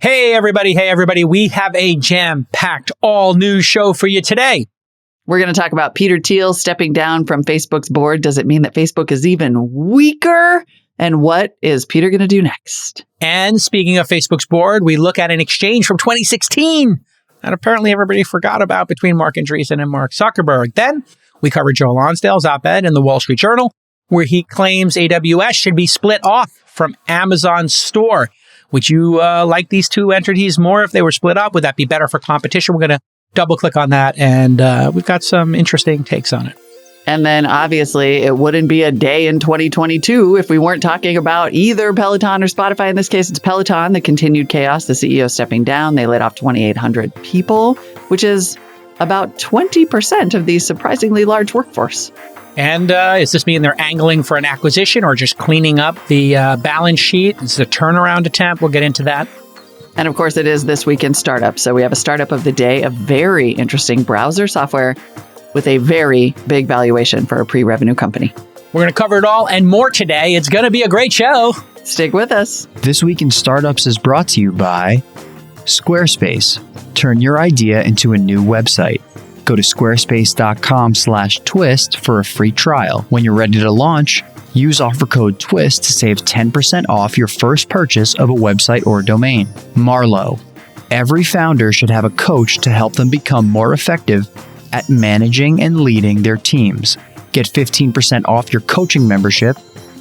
Hey, everybody. We have a jam-packed all-news show for you today. We're going to talk about Peter Thiel stepping down from Facebook's board. Does it mean that Facebook is even weaker? And what is Peter going to do next? And speaking of Facebook's board, we look at an exchange from 2016 that apparently everybody forgot about between Marc Andreessen and Mark Zuckerberg. Then we cover Joe Lonsdale's op-ed in the Wall Street Journal, where he claims AWS should be split off from Amazon's store. Would you like these two entities more if they were split up? Would that be better for competition? We're going to double click on that, and we've got some interesting takes on it. And then obviously it wouldn't be a day in 2022 if we weren't talking about either Peloton or Spotify. In this case, it's Peloton, the continued chaos, the CEO stepping down. They laid off 2,800 people, which is about 20% of the surprisingly large workforce. And does this mean they're angling for an acquisition or just cleaning up the balance sheet? It's a turnaround attempt. We'll get into that. And of course, it is This Week in Startups. So we have a startup of the day, a very interesting browser software with a very big valuation for a pre-revenue company. We're going to cover it all and more today. It's going to be a great show. Stick with us. This Week in Startups is brought to you by Squarespace. Turn your idea into a new website. Go to squarespace.com/twist for a free trial. When you're ready to launch, use offer code TWIST to save 10% off your first purchase of a website or domain. Marlow. Every founder should have a coach to help them become more effective at managing and leading their teams. Get 15% off your coaching membership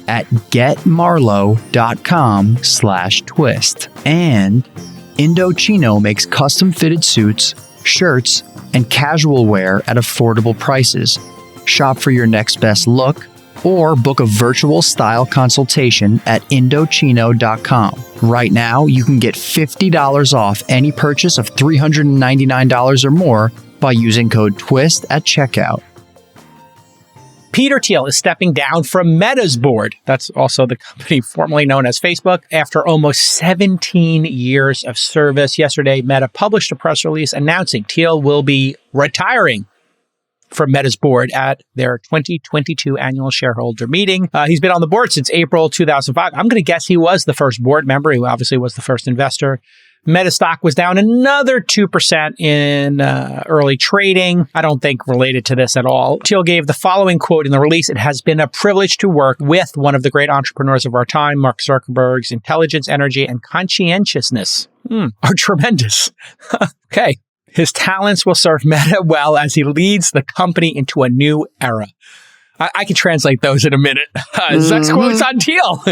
at getmarlow.com/twist. And Indochino makes custom fitted suits, shirts, and casual wear at affordable prices. Shop for your next best look or book a virtual style consultation at Indochino.com. Right now, you can get $50 off any purchase of $399 or more by using code TWIST at checkout. Peter Thiel is stepping down from Meta's board. That's also the company formerly known as Facebook. After almost 17 years of service, yesterday, Meta published a press release announcing Thiel will be retiring from Meta's board at their 2022 annual shareholder meeting. He's been on the board since April 2005. I'm going to guess he was the first board member. He obviously was the first investor. Meta stock was down another 2% in early trading. I don't think related to this at all. Thiel gave the following quote in the release: "It has been a privilege to work with one of the great entrepreneurs of our time. Mark Zuckerberg's intelligence, energy, and conscientiousness are tremendous." Okay. His talents will serve Meta well as he leads the company into a new era. I can translate those in a minute. Zuck's quotes on Thiel.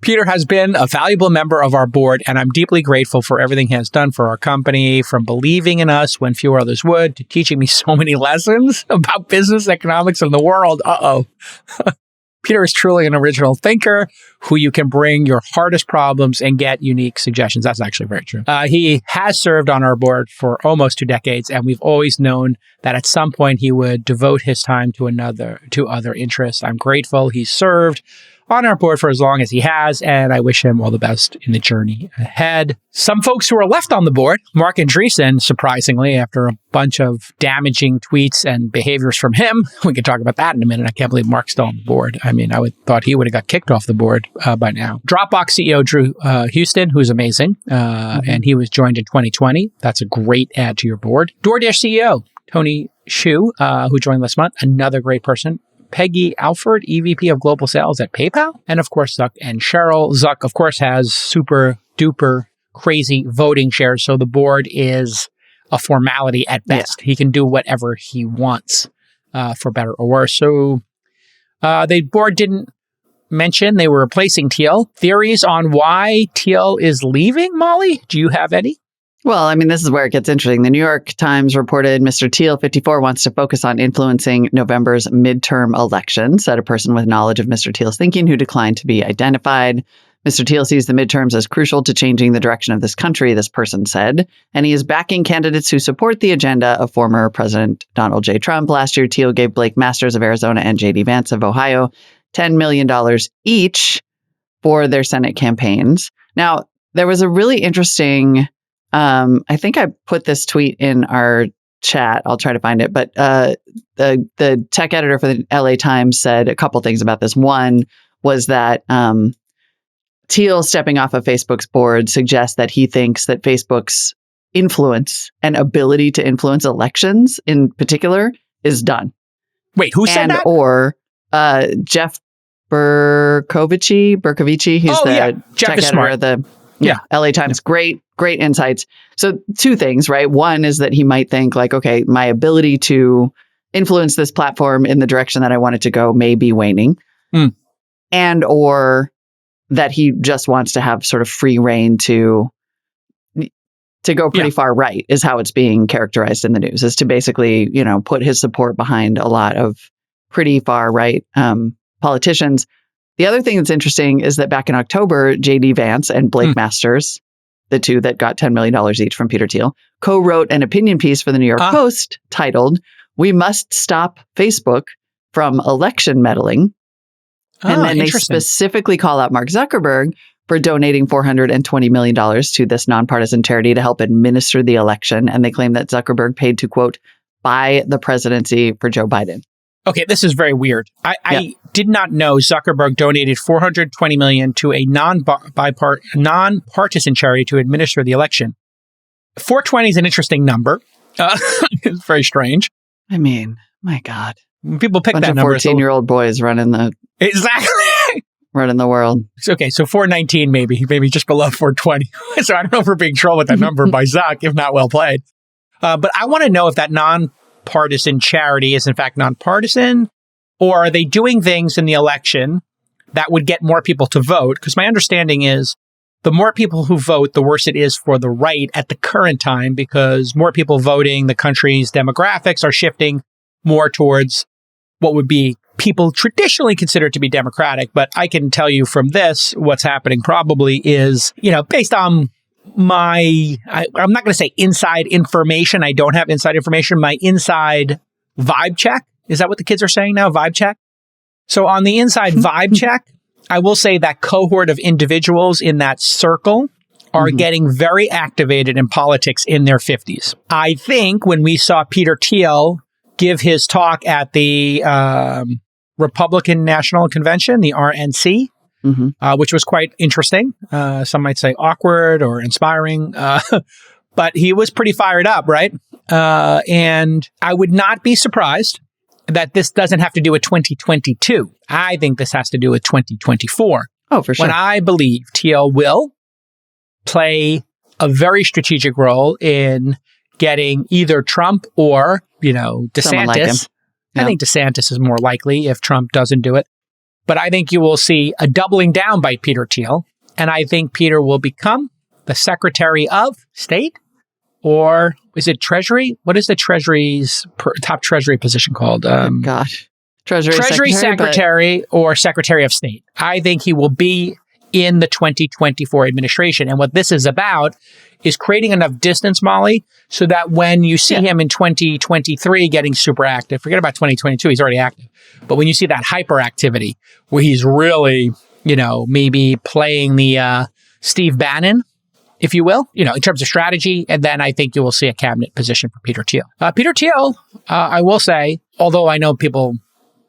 Peter has been a valuable member of our board, and I'm deeply grateful for everything he has done for our company, from believing in us when few others would, to teaching me so many lessons about business, economics, and the world. Peter is truly an original thinker who you can bring your hardest problems and get unique suggestions. That's actually very true. He has served on our board for almost 2 decades, and we've always known that at some point he would devote his time to other interests. I'm grateful he served on our board for as long as he has, and I wish him all the best in the journey ahead. Some folks who are left on the board, Marc Andreessen, surprisingly, after a bunch of damaging tweets and behaviors from him. We can talk about that in a minute. I can't believe Mark's still on the board. I mean, thought he would have got kicked off the board by now. Dropbox CEO Drew Houston, who's amazing, and he was joined in 2020. That's a great add to your board. DoorDash CEO Tony Xu, who joined last month, another great person. Peggy Alford, EVP of Global Sales at PayPal. And of course, Zuck and Cheryl. Zuck, of course, has super duper crazy voting shares. So the board is a formality at best. Yeah. He can do whatever he wants, for better or worse. So the board didn't mention they were replacing Thiel. Theories on why Thiel is leaving, Molly? Do you have any? Well, I mean, this is where it gets interesting. The New York Times reported Mr. Thiel, 54, wants to focus on influencing November's midterm elections, said a person with knowledge of Mr. Thiel's thinking who declined to be identified. Mr. Thiel sees the midterms as crucial to changing the direction of this country, this person said, and he is backing candidates who support the agenda of former President Donald J. Trump. Last year, Thiel gave Blake Masters of Arizona and J.D. Vance of Ohio $10 million each for their Senate campaigns. Now, there was a really interesting... I think I put this tweet in our chat. I'll try to find it. But the tech editor for the LA Times said a couple things about this. One was that Thiel stepping off of Facebook's board suggests that he thinks that Facebook's influence and ability to influence elections in particular is done. Wait, who said that? Or Jeff Bercovici, he's the Jeff tech is editor smart. of the LA Times. Great insights. So two things, right? One is that he might think like, okay, my ability to influence this platform in the direction that I want it to go may be waning. And or that he just wants to have sort of free reign to go pretty far right is how it's being characterized in the news, is to basically, put his support behind a lot of pretty far right politicians. The other thing that's interesting is that back in October, J.D. Vance and Blake Masters, the two that got $10 million each from Peter Thiel, co-wrote an opinion piece for the New York Post titled, "We Must Stop Facebook from Election Meddling." And then they specifically call out Mark Zuckerberg for donating $420 million to this nonpartisan charity to help administer the election. And they claim that Zuckerberg paid to, quote, buy the presidency for Joe Biden. Okay, this is very weird. I did not know Zuckerberg donated $420 million to a nonpartisan charity to administer the election. 420 is an interesting number. It's very strange. I mean, my God. People pick that number. 14-year-old boys running the world. Okay, so 419 maybe just below 420. So I don't know if we're being trolled with that number by Zuck, if not well played. But I want to know if that nonpartisan charity is in fact nonpartisan, or are they doing things in the election that would get more people to vote? Because my understanding is the more people who vote, the worse it is for the right at the current time, because more people voting, the country's demographics are shifting more towards what would be people traditionally considered to be democratic. But I can tell you from this, what's happening probably is, based on I'm not going to say inside information. I don't have inside information. My inside vibe check. Is that what the kids are saying now? Vibe check? So on the inside vibe check, I will say that cohort of individuals in that circle are getting very activated in politics in their 50s. I think when we saw Peter Thiel give his talk at the Republican National Convention, the RNC, which was quite interesting. Some might say awkward or inspiring, but he was pretty fired up, right? And I would not be surprised that this doesn't have to do with 2022. I think this has to do with 2024. Oh, for sure. When I believe Thiel will play a very strategic role in getting either Trump or, DeSantis. Like him. Yeah. I think DeSantis is more likely if Trump doesn't do it. But I think you will see a doubling down by Peter Thiel. And I think Peter will become the Secretary of State, or is it Treasury? What is the Treasury's top Treasury position called? Treasury Secretary or Secretary of State. I think he will be in the 2024 administration. And what this is about is creating enough distance, Molly, so that when you see him in 2023 getting super active, forget about 2022, he's already active. But when you see that hyperactivity where he's really, maybe playing the Steve Bannon, if you will, in terms of strategy, and then I think you will see a cabinet position for Peter Thiel. Peter Thiel, I will say, although I know people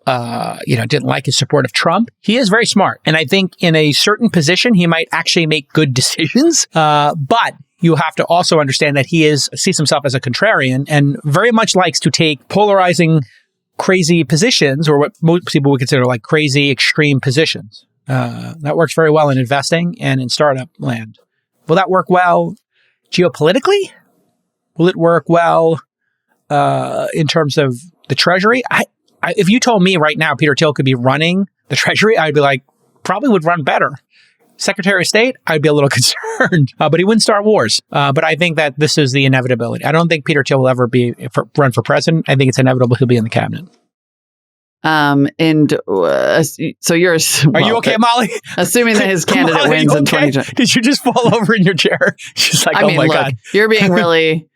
didn't like his support of Trump, he is very smart. And I think in a certain position, he might actually make good decisions. But you have to also understand that he sees himself as a contrarian and very much likes to take polarizing, crazy positions, or what most people would consider like crazy, extreme positions. That works very well in investing and in startup land. Will that work well geopolitically? Will it work well in terms of the Treasury? If you told me right now Peter Thiel could be running the Treasury, I'd be like, probably would run better. Secretary of State, I'd be a little concerned, but he wouldn't start wars. But I think that this is the inevitability. I don't think Peter Thiel will ever run for president. I think it's inevitable he'll be in the cabinet. So you're... Are you okay, Molly? Assuming that his candidate Molly, wins in 2020. Did you just fall over in your chair? She's like, God. You're being really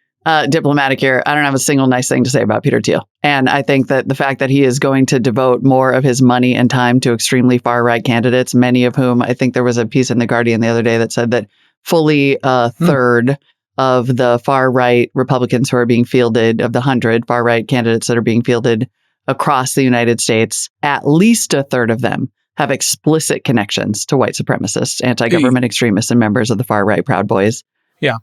diplomatic here. I don't have a single nice thing to say about Peter Thiel. And I think that the fact that he is going to devote more of his money and time to extremely far-right candidates, many of whom, I think there was a piece in The Guardian the other day that said that fully a third of the far-right Republicans who are being fielded, of the 100 far-right candidates that are being fielded across the United States, at least a third of them have explicit connections to white supremacists, anti-government extremists, and members of the far-right Proud Boys. Yeah.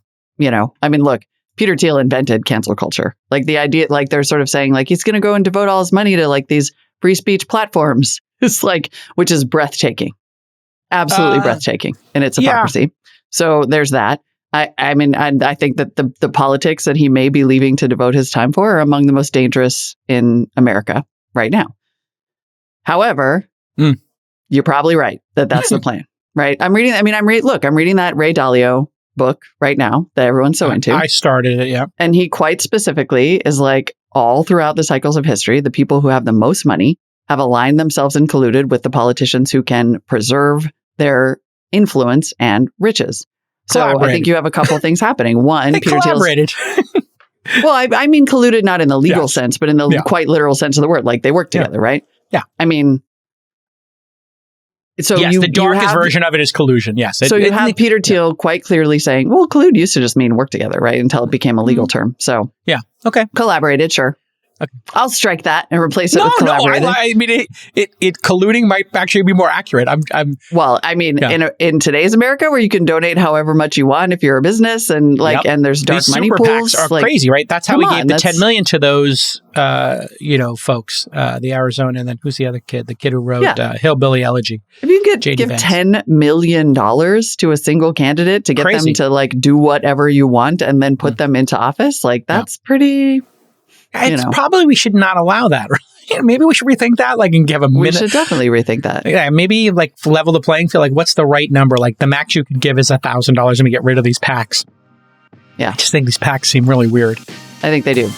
I mean, look, Peter Thiel invented cancel culture. Like the idea, like they're sort of saying like he's going to go and devote all his money to like these free speech platforms. It's like, which is breathtaking. Absolutely breathtaking in its hypocrisy. Yeah. So there's that. I mean, I think that the politics that he may be leaving to devote his time for are among the most dangerous in America right now. However, you're probably right that that's the plan, right? I'm reading that Ray Dalio book right now that everyone's so into. I started it, yeah. And he quite specifically is like, all throughout the cycles of history, the people who have the most money have aligned themselves and colluded with the politicians who can preserve their influence and riches. So I think you have a couple things happening. One, they Peter collaborated. Well, I mean colluded not in the legal sense, but in the quite literal sense of the word. Like they work together, right? Yeah. I mean, so yes, the darkest version of it is collusion. Yes. So you have Peter Thiel quite clearly saying, well, collude used to just mean work together, right? Until it became a legal term. So yeah. Okay. Collaborated, sure. Okay. I'll strike that and replace it with collaborated. No, I mean, it colluding might actually be more accurate. Well, I mean, in today's America, where you can donate however much you want if you're a business, and and there's dark these money super pools, PACs are crazy, right? That's how we gave the $10 million to those, folks, the Arizona, and then who's the other kid? The kid who wrote Hillbilly Elegy. If you could give $10 million to a single candidate to get them to like do whatever you want and then put them into office, like that's pretty. It's probably we should not allow that. Right? Maybe we should rethink that, like, and give a minute. We should definitely rethink that. Yeah, maybe like level the playing field. Like, what's the right number? Like, the max you could give is $1,000, and we get rid of these PACs. Yeah, I just think these PACs seem really weird. I think they do.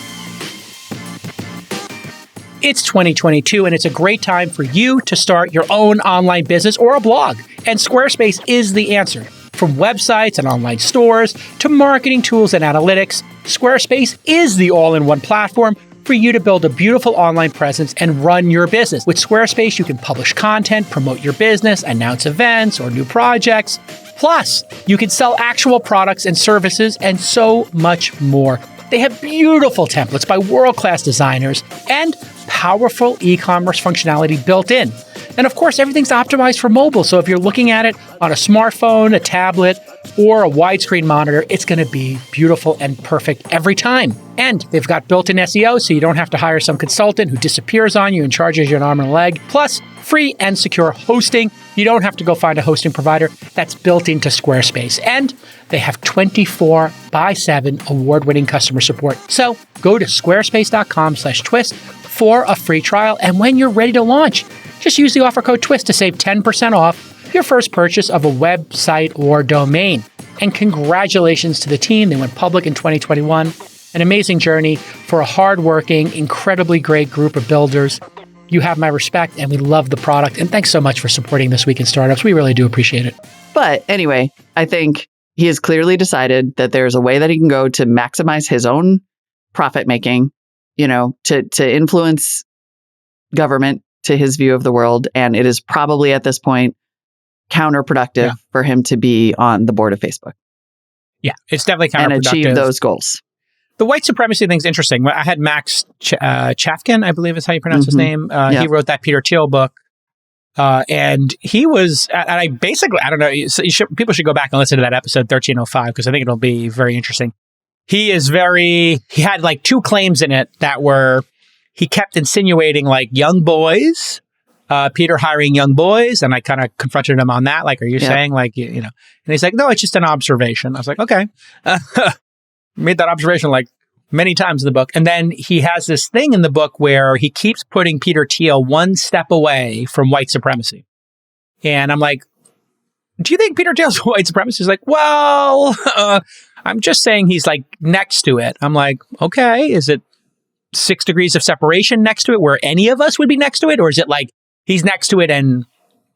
It's 2022, and it's a great time for you to start your own online business or a blog. And Squarespace is the answer. From websites and online stores to marketing tools and analytics, Squarespace is the all-in-one platform for you to build a beautiful online presence and run your business. With Squarespace, you can publish content, promote your business, announce events or new projects. Plus, you can sell actual products and services and so much more. They have beautiful templates by world-class designers and powerful e-commerce functionality built in. And of course, everything's optimized for mobile. So if you're looking at it on a smartphone, a tablet, or a widescreen monitor, it's going to be beautiful and perfect every time. And they've got built-in SEO, so you don't have to hire some consultant who disappears on you and charges you an arm and a leg. Plus, free and secure hosting. You don't have to go find a hosting provider. That's built into Squarespace. And they have 24/7 award-winning customer support. So go to squarespace.com/twist for a free trial. And when you're ready to launch, just use the offer code TWIST to save 10% off your first purchase of a website or domain. And congratulations to the team. They went public in 2021. An amazing journey for a hardworking, incredibly great group of builders. You have my respect, and we love the product. And thanks so much for supporting This Week in Startups. We really do appreciate it. But anyway, I think he has clearly decided that there's a way that he can go to maximize his own profit making, to influence government to his view of the world. And it is probably at this point counterproductive for him to be on the board of Facebook. Yeah, it's definitely counterproductive. And achieve those goals. The white supremacy thing's interesting. I had Max Chafkin, I believe is how you pronounce his name. He wrote that Peter Thiel book. And he was, and I don't know, people should go back and listen to that episode 1305, because I think it'll be very interesting. He had like two claims in it that were, he kept insinuating like young boys, Peter hiring young boys. And I kind of confronted him on that. Like, are you saying like, and he's like, no, it's just an observation. I was like, okay. Made that observation like many times in the book. And then he has this thing in the book where he keeps putting Peter Thiel one step away from white supremacy. And I'm like, do you think Peter Thiel's white supremacy? He's like, well, I'm just saying he's like next to it. I'm like, okay, is it 6 degrees of separation next to it where any of us would be next to it? Or is it like he's next to it and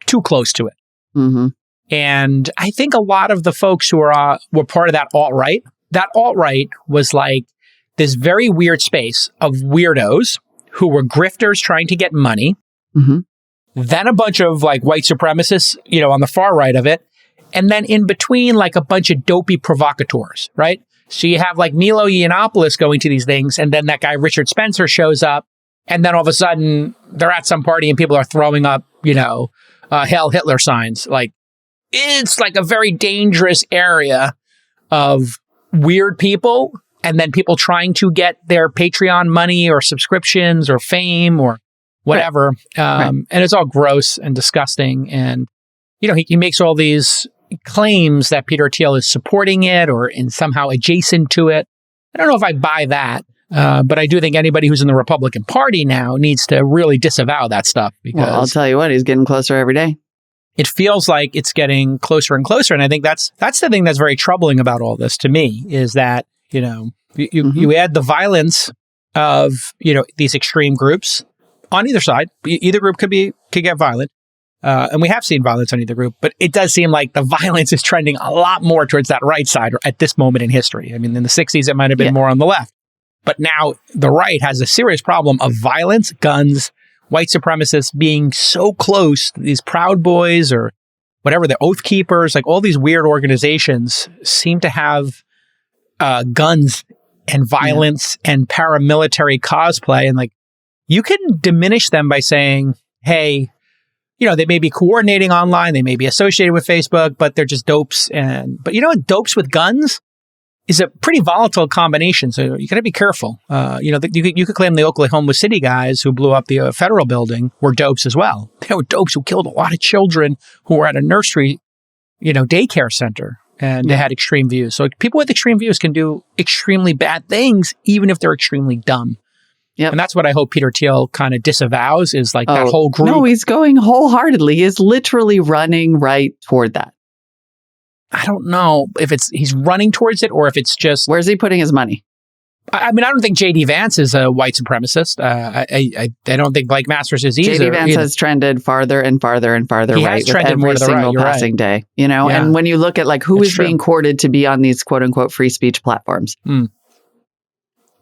too close to it? Mm-hmm. And I think a lot of the folks who were part of that alt-right, was like this very weird space of weirdos who were grifters trying to get money. Mm-hmm. Then a bunch of like white supremacists, on the far right of it. And then in between, like a bunch of dopey provocateurs, right? So you have like Milo Yiannopoulos going to these things. And then that guy, Richard Spencer, shows up. And then all of a sudden they're at some party and people are throwing up, Hail Hitler signs. Like, it's like a very dangerous area of weird people, and then people trying to get their Patreon money or subscriptions or fame or whatever. Right. And it's all gross and disgusting. And, he makes all these claims that Peter Thiel is supporting it or somehow adjacent to it. I don't know if I buy that. But I do think anybody who's in the Republican Party now needs to really disavow that stuff, because I'll tell you what, he's getting closer every day. It feels like it's getting closer and closer. And I think that's the thing that's very troubling about all this to me, is that, you add the violence of, these extreme groups on either side. Either group could get violent. And we have seen violence on either group, but it does seem like the violence is trending a lot more towards that right side at this moment in history. I mean, in the 60s, it might have been more on the left. But now the right has a serious problem of violence, guns, white supremacists being so close. These Proud Boys or whatever, the Oath Keepers, like all these weird organizations seem to have guns and violence and paramilitary cosplay. And like, you can diminish them by saying, hey, they may be coordinating online, they may be associated with Facebook, but they're just dopes. But dopes with guns is a pretty volatile combination. So you got to be careful. You could claim the Oklahoma City guys who blew up the federal building were dopes as well. They were dopes who killed a lot of children who were at a nursery, daycare center, and they had extreme views. So people with extreme views can do extremely bad things, even if they're extremely dumb. Yep. And that's what I hope Peter Thiel kind of disavows, is like that whole group. No, he's going wholeheartedly. He is literally running right toward that. I don't know if he's running towards it or if it's just... Where's he putting his money? I mean, I don't think J.D. Vance is a white supremacist. I don't think Blake Masters is either. J.D. Vance has trended farther and farther and farther right with every single passing day. And when you look at like who is being courted to be on these quote unquote free speech platforms.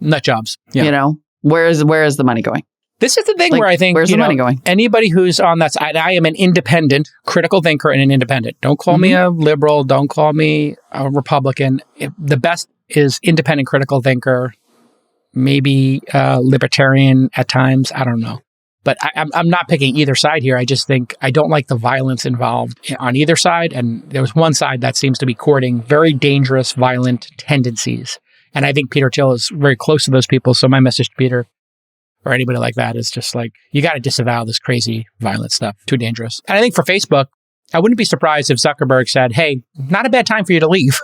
Nut jobs. Yeah. Where is the money going? This is the thing where I think, where's the money going? Anybody who's on that side, I am an independent, critical thinker and an independent. Don't call me a liberal. Don't call me a Republican. The best is independent, critical thinker, maybe libertarian at times. I don't know. But I'm not picking either side here. I just think I don't like the violence involved on either side. And there was one side that seems to be courting very dangerous, violent tendencies. And I think Peter Thiel is very close to those people. So my message to Peter, or anybody like that, is just like, you got to disavow this crazy violent stuff. Too dangerous. And I think for Facebook, I wouldn't be surprised if Zuckerberg said, hey, not a bad time for you to leave.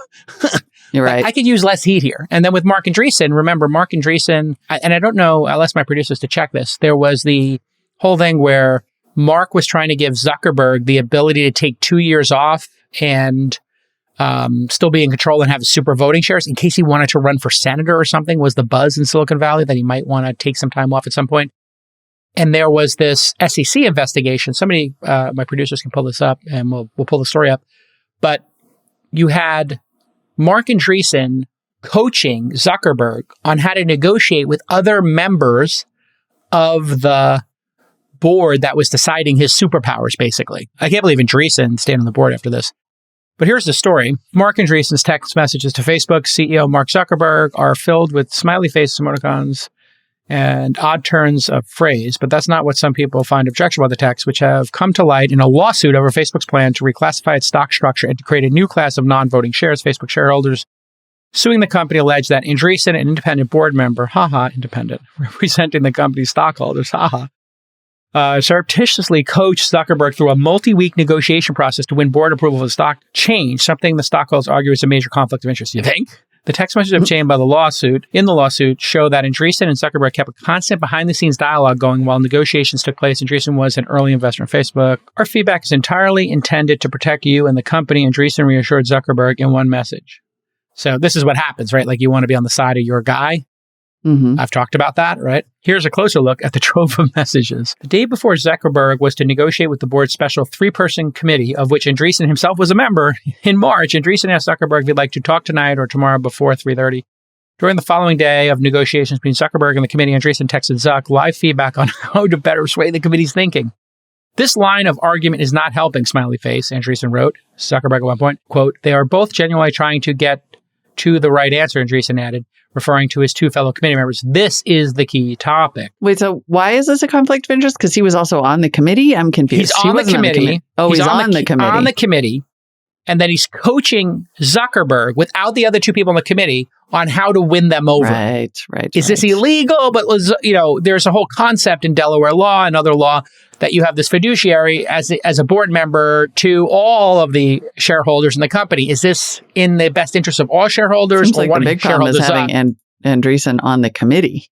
You're right. I could use less heat here. And then with Marc Andreessen, remember Marc Andreessen, and I don't know, I'll ask my producers to check this. There was the whole thing where Mark was trying to give Zuckerberg the ability to take 2 years off and still be in control and have super voting shares in case he wanted to run for senator or something, was the buzz in Silicon Valley that he might want to take some time off at some point. And there was this SEC investigation. Somebody, my producers can pull this up and we'll pull the story up. But you had Marc Andreessen coaching Zuckerberg on how to negotiate with other members of the board that was deciding his superpowers, basically. I can't believe Andreessen stayed on the board after this. But here's the story. Marc Andreessen's text messages to Facebook CEO Mark Zuckerberg are filled with smiley faces, emoticons, and odd turns of phrase. But that's not what some people find objectionable about the text, which have come to light in a lawsuit over Facebook's plan to reclassify its stock structure and to create a new class of non-voting shares. Facebook shareholders suing the company allege that Andreessen, an independent board member, independent, representing the company's stockholders, surreptitiously coached Zuckerberg through a multi-week negotiation process to win board approval of the stock change, something the stockholders argue is a major conflict of interest. You think? The text messages obtained by the lawsuit show that Andreessen and Zuckerberg kept a constant behind-the-scenes dialogue going while negotiations took place. Andreessen was an early investor in Facebook. Our feedback is entirely intended to protect you and the company, Andreessen reassured Zuckerberg in one message. So this is what happens, right? Like you want to be on the side of your guy. Mm-hmm. I've talked about that, right? Here's a closer look at the trove of messages. The day before Zuckerberg was to negotiate with the board's special 3-person committee, of which Andreessen himself was a member, in March, Andreessen asked Zuckerberg if he'd like to talk tonight or tomorrow before 3:30. During the following day of negotiations between Zuckerberg and the committee, Andreessen texted Zuck live feedback on how to better sway the committee's thinking. This line of argument is not helping, smiley face, Andreessen wrote. Zuckerberg at one point, quote, they are both genuinely trying to get to the right answer, Andreessen added, referring to his two fellow committee members. This is the key topic. Wait, so why is this a conflict of interest? Because he was also on the committee? I'm confused. He's on the committee. He's on the committee. On the committee. And then he's coaching Zuckerberg without the other two people on the committee on how to win them over. Right. Is this illegal? But, there's a whole concept in Delaware law and other law that you have this fiduciary as a board member to all of the shareholders in the company. Is this in the best interest of all shareholders? Seems like the big problem is having Andreessen on the committee.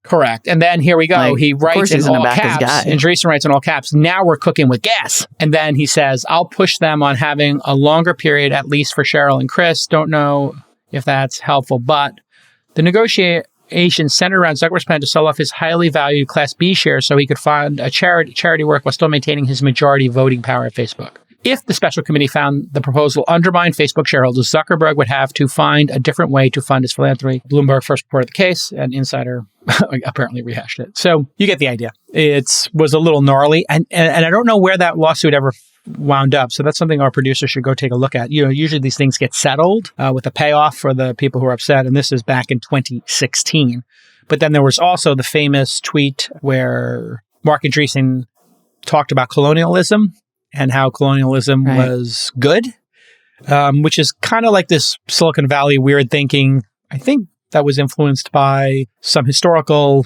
Correct. And then here we go. He writes in all caps. Andreessen writes in all caps, now we're cooking with gas. And then he says, I'll push them on having a longer period, at least for Cheryl and Chris. Don't know if that's helpful. But the negotiation centered around Zuckerberg's plan to sell off his highly valued Class B shares so he could fund a charity work while still maintaining his majority voting power at Facebook. If the special committee found the proposal undermined Facebook shareholders, Zuckerberg would have to find a different way to fund his philanthropy. Bloomberg first reported the case, and Insider apparently rehashed it. So you get the idea. It was a little gnarly, and I don't know where that lawsuit ever wound up. So that's something our producer should go take a look at. Usually these things get settled with a payoff for the people who are upset, and this is back in 2016. But then there was also the famous tweet where Marc Andreessen talked about colonialism and how colonialism was good, which is kind of like this Silicon Valley weird thinking. I think that was influenced by some historical,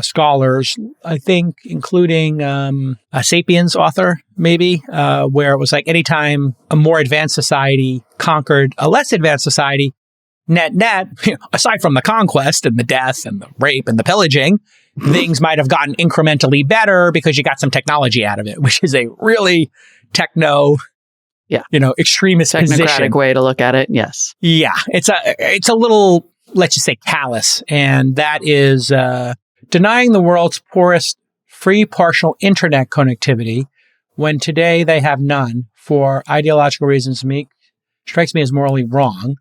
scholars, I think, including a Sapiens author, maybe, where it was like anytime a more advanced society conquered a less advanced society, net, aside from the conquest and the death and the rape and the pillaging, things might have gotten incrementally better because you got some technology out of it, which is a really extremist technocratic way to look at it. Yes. Yeah. It's a little, let's just say, callous. And that is denying the world's poorest free partial internet connectivity when today they have none for ideological reasons strikes me as morally wrong.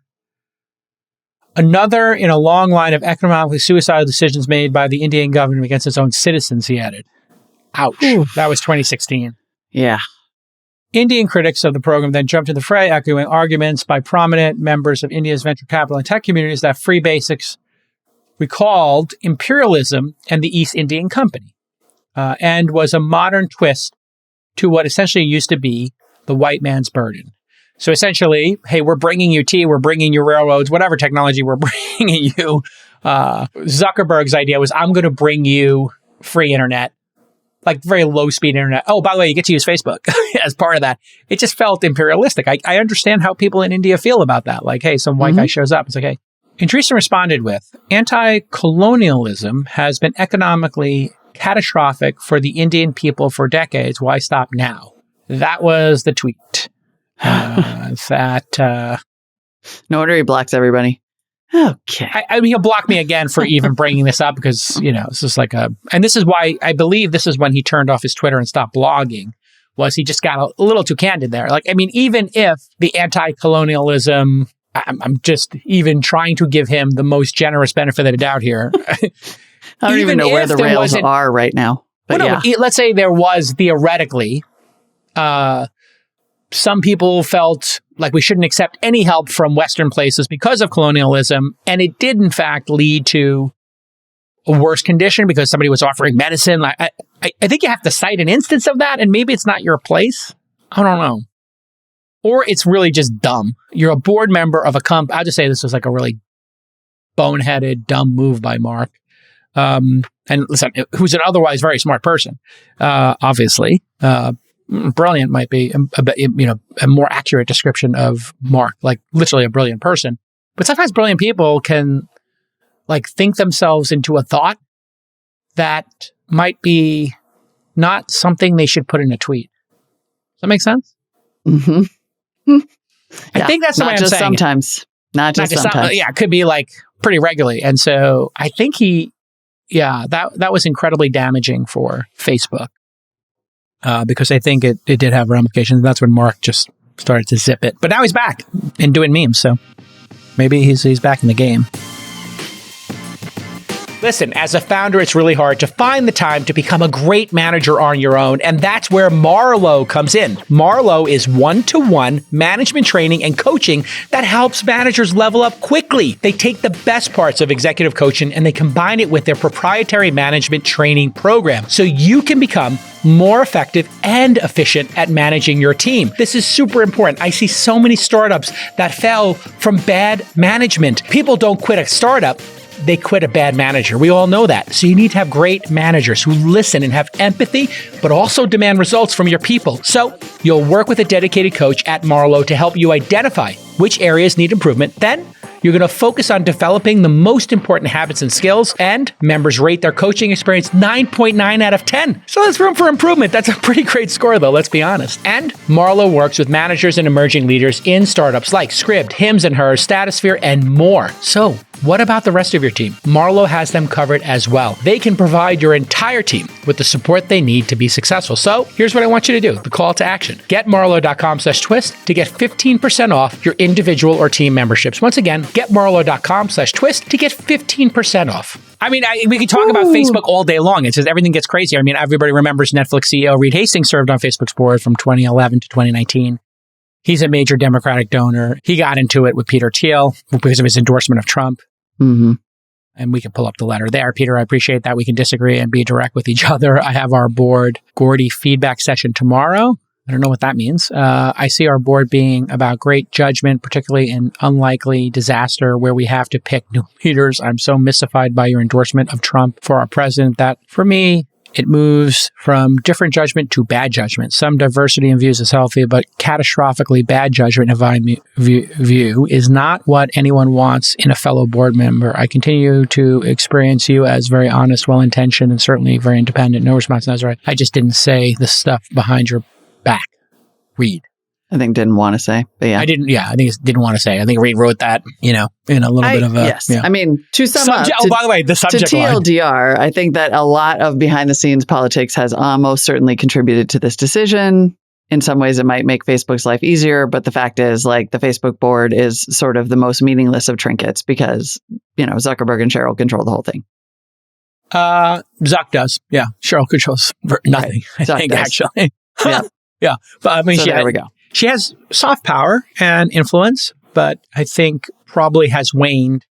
Another in a long line of economically suicidal decisions made by the Indian government against its own citizens, he added. Ouch. Oof. That was 2016. Yeah. Indian critics of the program then jumped to the fray, echoing arguments by prominent members of India's venture capital and tech communities that free basics recalled imperialism and the East Indian Company and was a modern twist to what essentially used to be the white man's burden. So essentially, hey, we're bringing you tea, we're bringing you railroads, whatever technology we're bringing you. Zuckerberg's idea was, I'm going to bring you free internet, like very low-speed internet. Oh, by the way, you get to use Facebook as part of that. It just felt imperialistic. I understand how people in India feel about that. Like, hey, some white guy shows up. It's like, hey. Andreessen responded with, anti-colonialism has been economically catastrophic for the Indian people for decades. Why stop now? That was the tweet. No wonder he blocks everybody. Okay. I mean, he'll block me again for even bringing this up because, it's just like and this is why I believe this is when he turned off his Twitter and stopped blogging, was he just got a little too candid there. Like, I mean, even if the anti-colonialism, I'm just even trying to give him the most generous benefit of the doubt here. I don't even know where the rails are right now. But let's say there was theoretically, some people felt like we shouldn't accept any help from Western places because of colonialism. And it did, in fact, lead to a worse condition because somebody was offering medicine. Like, I think you have to cite an instance of that, and maybe it's not your place. I don't know. Or it's really just dumb. You're a board member of a company. I'll just say this was like a really boneheaded, dumb move by Marc. And listen, who's an otherwise very smart person, obviously. Brilliant might be a more accurate description of Marc, like literally a brilliant person. But sometimes brilliant people can like think themselves into a thought that might be not something they should put in a tweet. Does that make sense? Mm-hmm. I think that's the way I'm saying sometimes. Not just sometimes. It could be like pretty regularly. And so I think that was incredibly damaging for Facebook. Because I think it did have ramifications. That's when Marc just started to zip it. But now he's back and doing memes, so maybe he's back in the game. Listen, as a founder, it's really hard to find the time to become a great manager on your own, and that's where Marlow comes in. Marlow is one-to-one management training and coaching that helps managers level up quickly. They take the best parts of executive coaching and they combine it with their proprietary management training program so you can become more effective and efficient at managing your team. This is super important. I see so many startups that fell from bad management. People don't quit a startup. They quit a bad manager. We all know that. So you need to have great managers who listen and have empathy, but also demand results from your people. So you'll work with a dedicated coach at Marlow to help you identify which areas need improvement. Then you're going to focus on developing the most important habits and skills, and members rate their coaching experience 9.9 out of 10. So there's room for improvement. That's a pretty great score, though, let's be honest. And Marlow works with managers and emerging leaders in startups like Scribd, Hims and Hers, Statusphere, and more. So what about the rest of your team? Marlow has them covered as well. They can provide your entire team with the support they need to be successful. So here's what I want you to do, the call to action. Get marlow.com/twist to get 15% off your individual or team memberships. Once again, get marlow.com/twist to get 15% off. I mean, we can talk about Facebook all day long. It's just everything gets crazy. I mean, everybody remembers Netflix CEO Reed Hastings served on Facebook's board from 2011 to 2019. He's a major Democratic donor. He got into it with Peter Thiel because of his endorsement of Trump. Mm-hmm. And we can pull up the letter there. Peter, I appreciate that. We can disagree and be direct with each other. I have our board Gordy feedback session tomorrow. I don't know what that means. I see our board being about great judgment, particularly in unlikely disaster where we have to pick new leaders. I'm so mystified by your endorsement of Trump for our president that, for me, it moves from different judgment to bad judgment. Some diversity in views is healthy, but catastrophically bad judgment, if I view, is not what anyone wants in a fellow board member. I continue to experience you as very honest, well-intentioned, and certainly very independent. No response, that's right. I just didn't say the stuff behind your back. Reed. I think didn't want to say, but yeah. I didn't want to say. I think Reed wrote that, in a little bit of a... Yes. Yeah. I mean, to sum up... by the way, the subject to TLDR, I think that a lot of behind-the-scenes politics has almost certainly contributed to this decision. In some ways, it might make Facebook's life easier, but the fact is, the Facebook board is sort of the most meaningless of trinkets because, Zuckerberg and Sheryl control the whole thing. Zuck does. Yeah. Sheryl controls nothing, right. I think, actually. Yeah. Yeah. But I mean, there we go. She has soft power and influence, but I think probably has waned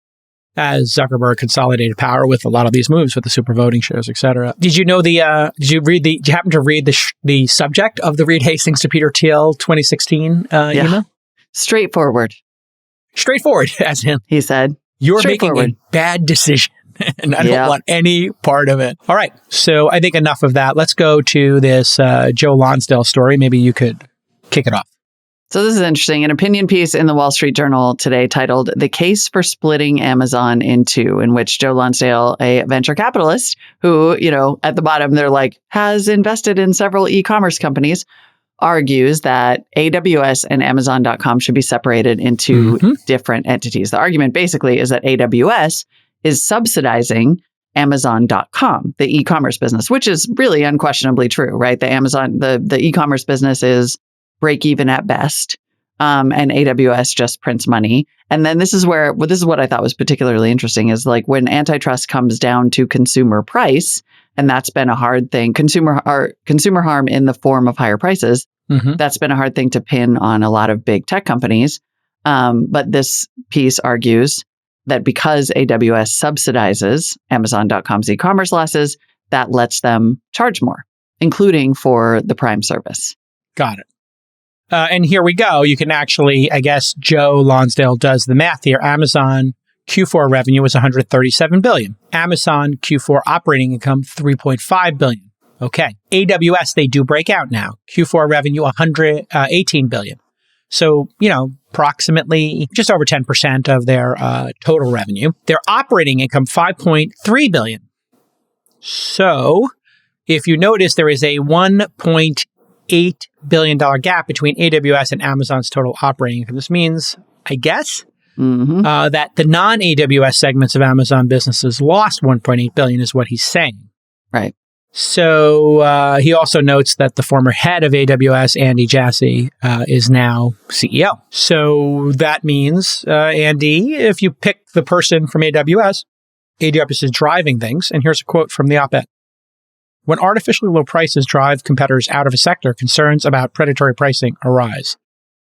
as Zuckerberg consolidated power with a lot of these moves with the super voting shares, et cetera. Did you know did you happen to read the subject of the Reed Hastings to Peter Thiel 2016 email? Straightforward, as in. He said, you're making a bad decision. And I don't want any part of it. All right. So I think enough of that. Let's go to this Joe Lonsdale story. Maybe you could kick it off. So this is interesting. An opinion piece in the Wall Street Journal today titled "The Case for Splitting Amazon in Two," in which Joe Lonsdale, a venture capitalist who, at the bottom, they're like, has invested in several e-commerce companies, argues that AWS and Amazon.com should be separated into different entities. The argument basically is that AWS is subsidizing Amazon.com, the e-commerce business, which is really unquestionably true, right? The e-commerce business is break even at best, and AWS just prints money. And then this is what I thought was particularly interesting is when antitrust comes down to consumer price, and that's been a hard thing, consumer harm in the form of higher prices. That's been a hard thing to pin on a lot of big tech companies. But this piece argues that because AWS subsidizes Amazon.com's e-commerce losses, that lets them charge more, including for the Prime service. Got it. And here we go. You can actually, I guess, Joe Lonsdale does the math here. Amazon Q4 revenue was $137 billion. Amazon Q4 operating income, $3.5 billion. Okay. AWS, they do break out now. Q4 revenue, $118 billion. So, approximately just over 10% of their total revenue. Their operating income, $5.3 billion. So, if you notice, there is a $1.8 billion gap between AWS and Amazon's total operating income. This means, I guess, that the non-AWS segments of Amazon businesses lost $1.8 billion is what he's saying. Right. So he also notes that the former head of AWS, Andy Jassy, is now CEO. So that means, Andy, if you pick the person from AWS AWS is driving things. And here's a quote from the op-ed. When artificially low prices drive competitors out of a sector, concerns about predatory pricing arise.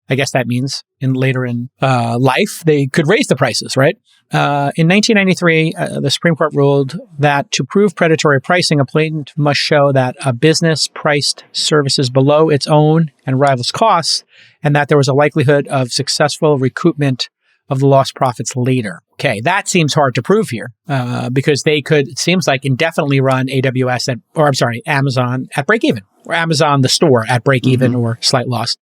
I guess that means later in life, they could raise the prices, right? In 1993, the Supreme Court ruled that to prove predatory pricing, a plaintiff must show that a business priced services below its own and rivals' costs, and that there was a likelihood of successful recoupment of the lost profits later. Okay, that seems hard to prove here because they could, it seems like, indefinitely run Amazon at break even, or Amazon, the store, at break even or slight loss.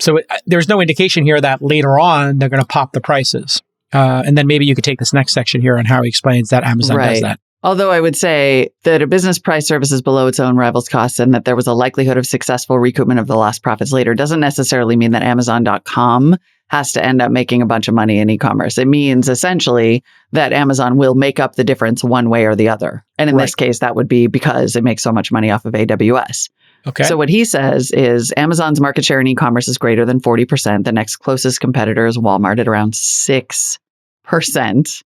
So there's no indication here that later on they're going to pop the prices. And then maybe you could take this next section here on how he explains that Amazon does that. Although I would say that a business price services below its own rivals' costs and that there was a likelihood of successful recoupment of the lost profits later doesn't necessarily mean that Amazon.com has to end up making a bunch of money in e-commerce. It means essentially that Amazon will make up the difference one way or the other. And in this case, that would be because it makes so much money off of AWS. Okay. So what he says is Amazon's market share in e-commerce is greater than 40%. The next closest competitor is Walmart at around 6%.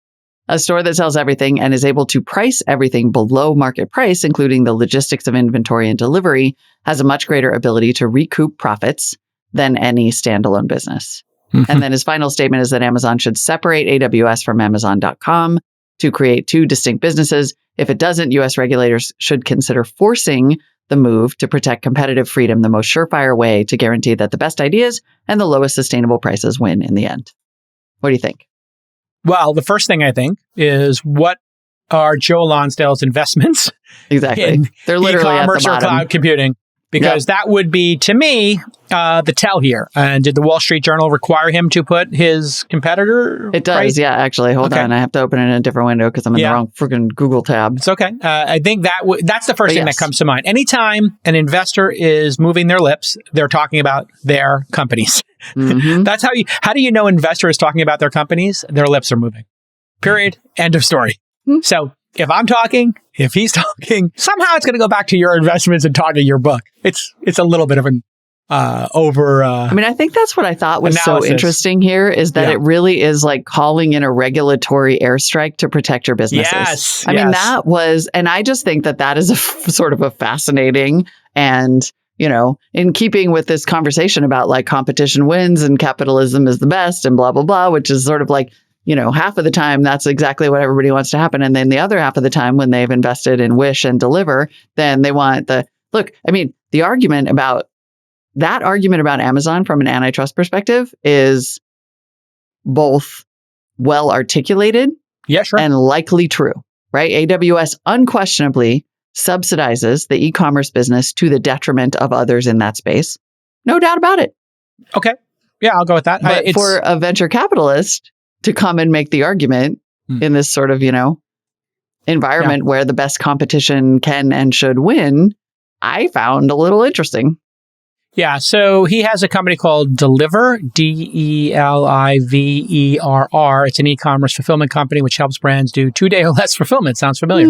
A store that sells everything and is able to price everything below market price, including the logistics of inventory and delivery, has a much greater ability to recoup profits than any standalone business. And then his final statement is that Amazon should separate AWS from Amazon.com to create two distinct businesses. If it doesn't, U.S. regulators should consider forcing the move to protect competitive freedom, the most surefire way to guarantee that the best ideas and the lowest sustainable prices win in the end. What do you think? Well, the first thing I think is, what are Joe Lonsdale's investments in They're literally e-commerce at the or bottom. cloud computing? Because that would be, to me, the tell here. And did the Wall Street Journal require him to put his competitor? It does, yeah, actually. Hold on. I have to open it in a different window because I'm in the wrong freaking Google tab. It's okay. I think that's the first thing that comes to mind. Anytime an investor is moving their lips, they're talking about their companies. That's how do you know investor is talking about their companies? Their lips are moving. Period. End of story. So if I'm talking, if he's talking, somehow it's going to go back to your investments and talk to your book. It's a little bit of an I mean, I think that's what I thought was analysis. So interesting here is that it really is like calling in a regulatory airstrike to protect your businesses. I mean, that was, and I just think that is a sort of a fascinating and, you know, in keeping with this conversation about like competition wins and capitalism is the best and blah, blah, blah, which is sort of like, you know, half of the time, that's exactly what everybody wants to happen. And then the other half of the time, when they've invested in Wish and Deliver, then they want the argument about Amazon from an antitrust perspective is both well articulated and likely true, right? AWS unquestionably subsidizes the e-commerce business to the detriment of others in that space. No doubt about it. Okay. Yeah, I'll go with that. But for a venture capitalist to come and make the argument in this sort of, you know, environment where the best competition can and should win, I found a little interesting. Yeah, so he has a company called Deliver, Deliverr. It's an e-commerce fulfillment company which helps brands do 2-day or less fulfillment. Sounds familiar?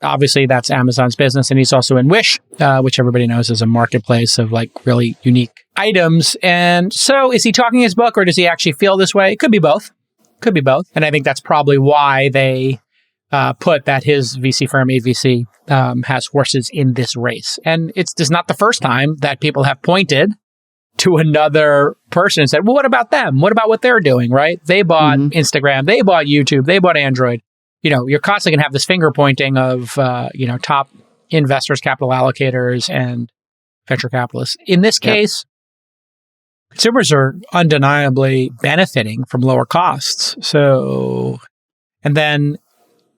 Obviously, that's Amazon's business. And he's also in Wish, which everybody knows is a marketplace of like really unique items. And so is he talking his book, or does he actually feel this way? It could be both. Could be both. And I think that's probably why they put that his VC firm, AVC, has horses in this race. And it's not the first time that people have pointed to another person and said, well, what about them? What about what they're doing, right? They bought Instagram, they bought YouTube, they bought Android. You know, you're constantly going to have this finger pointing of, top investors, capital allocators, and venture capitalists. In this case, consumers are undeniably benefiting from lower costs. So, and then,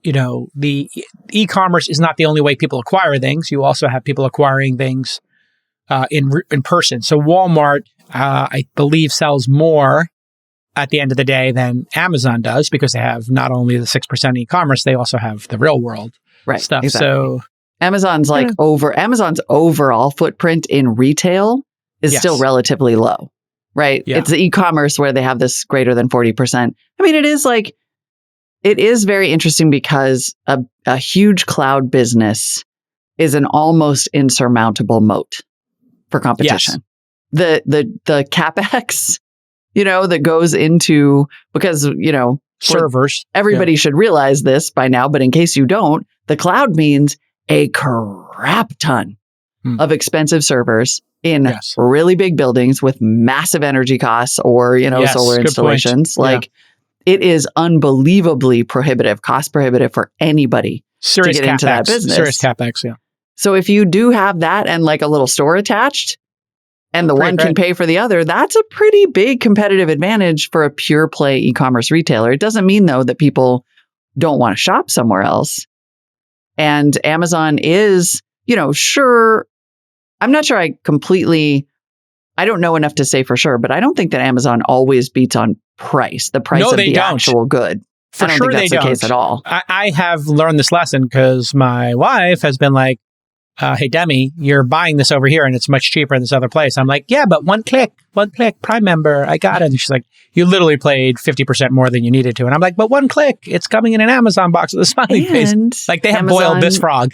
you know, the e-commerce is not the only way people acquire things. You also have people acquiring things in person. So Walmart, I believe, sells more at the end of the day than Amazon does, because they have not only the 6% e-commerce, they also have the real world stuff. Exactly. So Amazon's Amazon's overall footprint in retail is still relatively low, right? Yeah. It's the e-commerce where they have this greater than 40%. I mean, it is very interesting because a huge cloud business is an almost insurmountable moat for competition. The CapEx, you know, that goes into, because, you know, servers. Everybody should realize this by now, but in case you don't, the cloud means a crap ton of expensive servers in really big buildings with massive energy costs or, solar installations. It is unbelievably prohibitive, cost prohibitive for anybody to get into that business. Serious CapEx, yeah. So if you do have that and like a little store attached and the one can pay for the other, that's a pretty big competitive advantage for a pure play e-commerce retailer. It doesn't mean, though, that people don't want to shop somewhere else. And Amazon is, sure. I'm not sure I don't know enough to say for sure, but I don't think that Amazon always beats on price, the price of the actual good. For sure they don't. I don't think that's the case at all. I have learned this lesson because my wife has been like, hey, Demi, you're buying this over here and it's much cheaper in this other place. I'm like, yeah, but one click, Prime member, I got it. And she's like, you literally paid 50% more than you needed to. And I'm like, but one click, it's coming in an Amazon box with a smiley face. Like they have boiled this frog.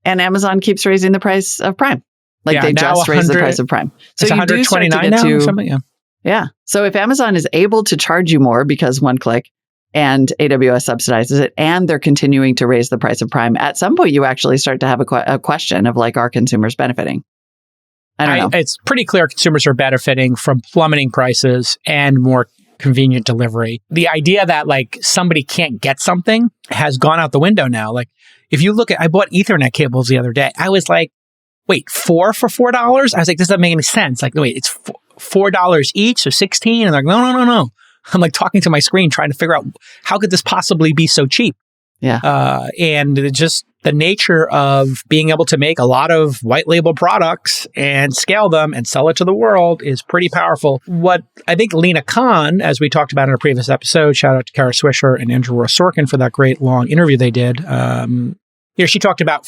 And Amazon keeps raising the price of Prime. Like they just raised the price of Prime. So it's $129 now or something? Yeah. So if Amazon is able to charge you more because one click and AWS subsidizes it and they're continuing to raise the price of Prime, at some point you actually start to have a question of like, are consumers benefiting? I don't know. It's pretty clear consumers are benefiting from plummeting prices and more convenient delivery. The idea that like somebody can't get something has gone out the window now. Like if you look at, I bought Ethernet cables the other day. I was like, wait, 4 for $4? I was like, this doesn't make any sense. Like, wait, it's $4 each, so 16? And they're like, no. I'm like talking to my screen trying to figure out how could this possibly be so cheap? Yeah. And just the nature of being able to make a lot of white label products and scale them and sell it to the world is pretty powerful. What I think Lena Khan, as we talked about in a previous episode, shout out to Kara Swisher and Andrew Ross Sorkin for that great long interview they did. She talked about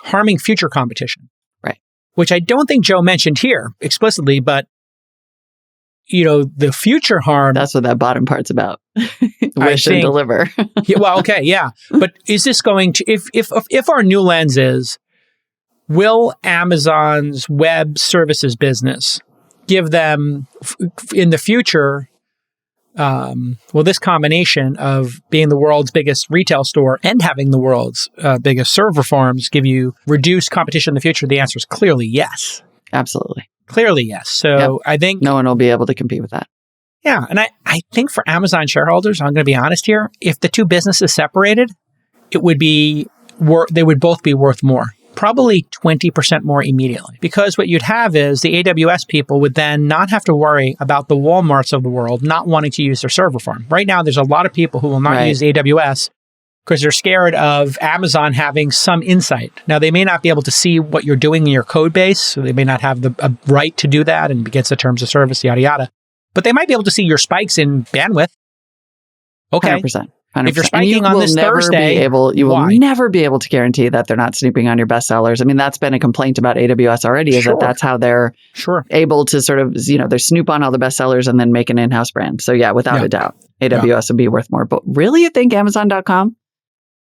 harming future competition. Right. Which I don't think Joe mentioned here explicitly, but the future harm. That's what that bottom part's about. Wish and deliver. But is this going to, if our new lens is, will Amazon's web services business give them in the future, this combination of being the world's biggest retail store and having the world's biggest server farms give you reduced competition in the future? The answer is clearly yes. Absolutely. Clearly, yes. So I think no one will be able to compete with that. Yeah. And I think for Amazon shareholders, I'm going to be honest here, if the two businesses separated, they would both be worth more, probably 20% more immediately. Because what you'd have is the AWS people would then not have to worry about the Walmarts of the world not wanting to use their server farm. Right now, there's a lot of people who will not use AWS because they're scared of Amazon having some insight. Now, they may not be able to see what you're doing in your code base, so they may not have a right to do that and against the terms of service, yada, yada. But they might be able to see your spikes in bandwidth. Okay. 100%. If you're spiking on this Thursday, you will never be able to guarantee that they're not snooping on your bestsellers. I mean, that's been a complaint about AWS already, is that's how they're able to sort of, they snoop on all the bestsellers and then make an in-house brand. So yeah, without a doubt, AWS would be worth more. But really, you think Amazon.com?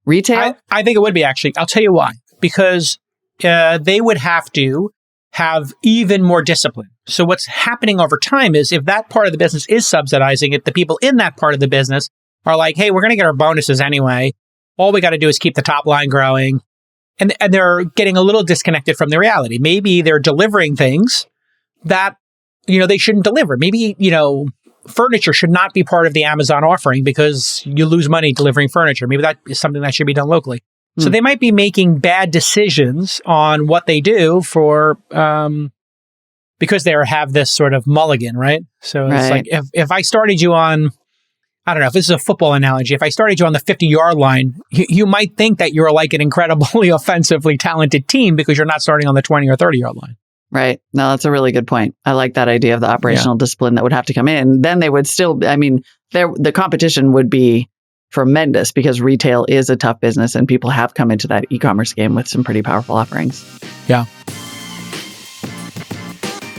Retail? I think it would be, actually. I'll tell you why. Because they would have to have even more discipline. So what's happening over time is if that part of the business is subsidizing it, the people in that part of the business are like, hey, we're going to get our bonuses anyway. All we got to do is keep the top line growing. And they're getting a little disconnected from the reality. Maybe they're delivering things that, they shouldn't deliver. Maybe, furniture should not be part of the Amazon offering because you lose money delivering furniture. Maybe that is something that should be done locally. So they might be making bad decisions on what they do for, because they have this sort of mulligan, right? So it's like, if I started you on, I don't know, if this is a football analogy, if I started you on the 50-yard line, you might think that you're like an incredibly offensively talented team because you're not starting on the 20 or 30-yard line. Right. No, that's a really good point. I like that idea of the operational discipline that would have to come in. Then they would still, the competition would be tremendous because retail is a tough business and people have come into that e-commerce game with some pretty powerful offerings. Yeah.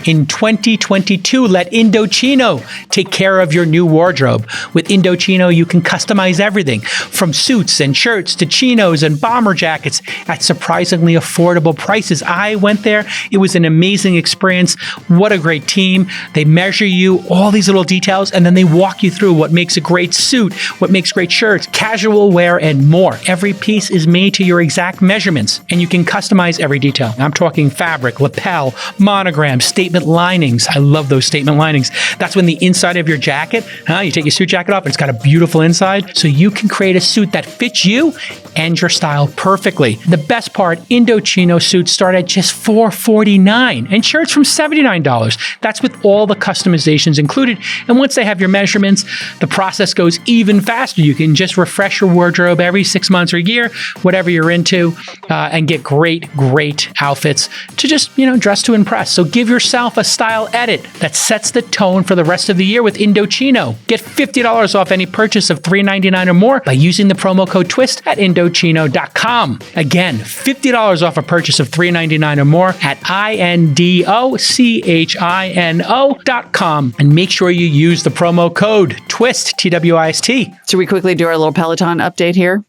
In 2022, let Indochino take care of your new wardrobe. With Indochino, you can customize everything from suits and shirts to chinos and bomber jackets at surprisingly affordable prices. I went there. It was an amazing experience. What a great team. They measure you, all these little details, and then they walk you through what makes a great suit, what makes great shirts, casual wear, and more. Every piece is made to your exact measurements, and you can customize every detail. I'm talking fabric, lapel, monogram, statement linings. I love those statement linings. That's when the inside of your jacket, you take your suit jacket off and it's got a beautiful inside. So you can create a suit that fits you and your style perfectly. The best part, Indochino suits start at just $449 and shirts from $79. That's with all the customizations included. And once they have your measurements, the process goes even faster. You can just refresh your wardrobe every 6 months or a year, whatever you're into, and get great outfits to just, dress to impress. So give yourself a style edit that sets the tone for the rest of the year with Indochino. Get $50 off any purchase of $3.99 or more by using the promo code TWIST at Indochino.com. Again, $50 off a purchase of $3.99 or more at Indochino.com. And make sure you use the promo code TWIST, TWIST. Should we quickly do our little Peloton update here?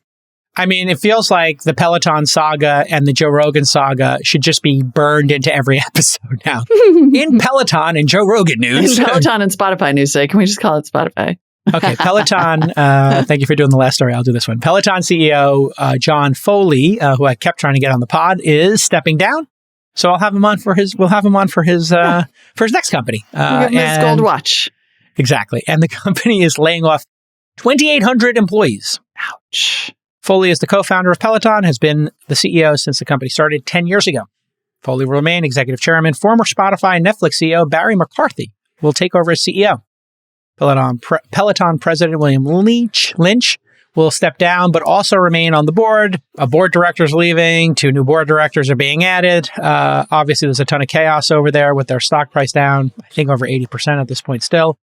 I mean, it feels like the Peloton saga and the Joe Rogan saga should just be burned into every episode now. In Peloton and Joe Rogan news. In Peloton and Spotify news today. Can we just call it Spotify? Okay, Peloton, thank you for doing the last story. I'll do this one. Peloton CEO John Foley, who I kept trying to get on the pod, is stepping down. So we'll have him on for his next company. Give him his gold watch. Exactly. And the company is laying off 2,800 employees. Ouch. Foley is the co-founder of Peloton, has been the CEO since the company started 10 years ago. Foley will remain executive chairman. Former Spotify and Netflix CEO Barry McCarthy will take over as CEO. Peloton president William Lynch will step down, but also remain on the board. A board director is leaving. 2 new board directors are being added. Obviously, there's a ton of chaos over there with their stock price down, I think over 80% at this point still.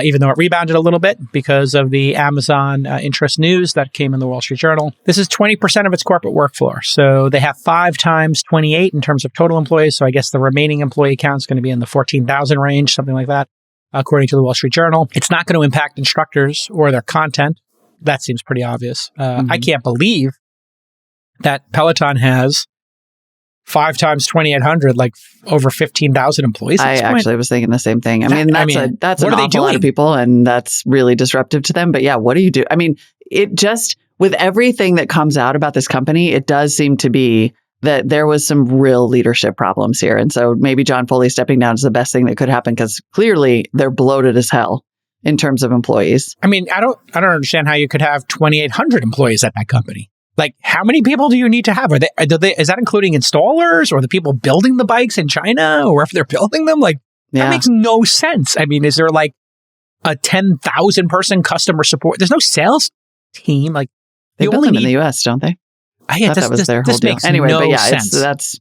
Even though it rebounded a little bit because of the Amazon interest news that came in the Wall Street Journal. This is 20% of its corporate workforce. So they have 5 times 28 in terms of total employees. So I guess the remaining employee count is going to be in the 14,000 range, something like that, according to the Wall Street Journal. It's not going to impact instructors or their content. That seems pretty obvious. I can't believe that Peloton has 5 times 2,800, like over 15,000 employees. I actually was thinking the same thing. That's an awful lot of people, and that's really disruptive to them. But yeah, what do you do? I mean, it just, with everything that comes out about this company, it does seem to be that there was some real leadership problems here. And so maybe John Foley stepping down is the best thing that could happen, because clearly they're bloated as hell in terms of employees. I mean, I don't understand how you could have 2,800 employees at that company. Like, how many people do you need to have? Is that including installers or the people building the bikes in China or if they're building them? Like, that makes no sense. I mean, is there like a 10,000 person customer support? There's no sales team. Like, they build them in the US, don't they? That was their whole deal. Anyway, no but yeah, sense.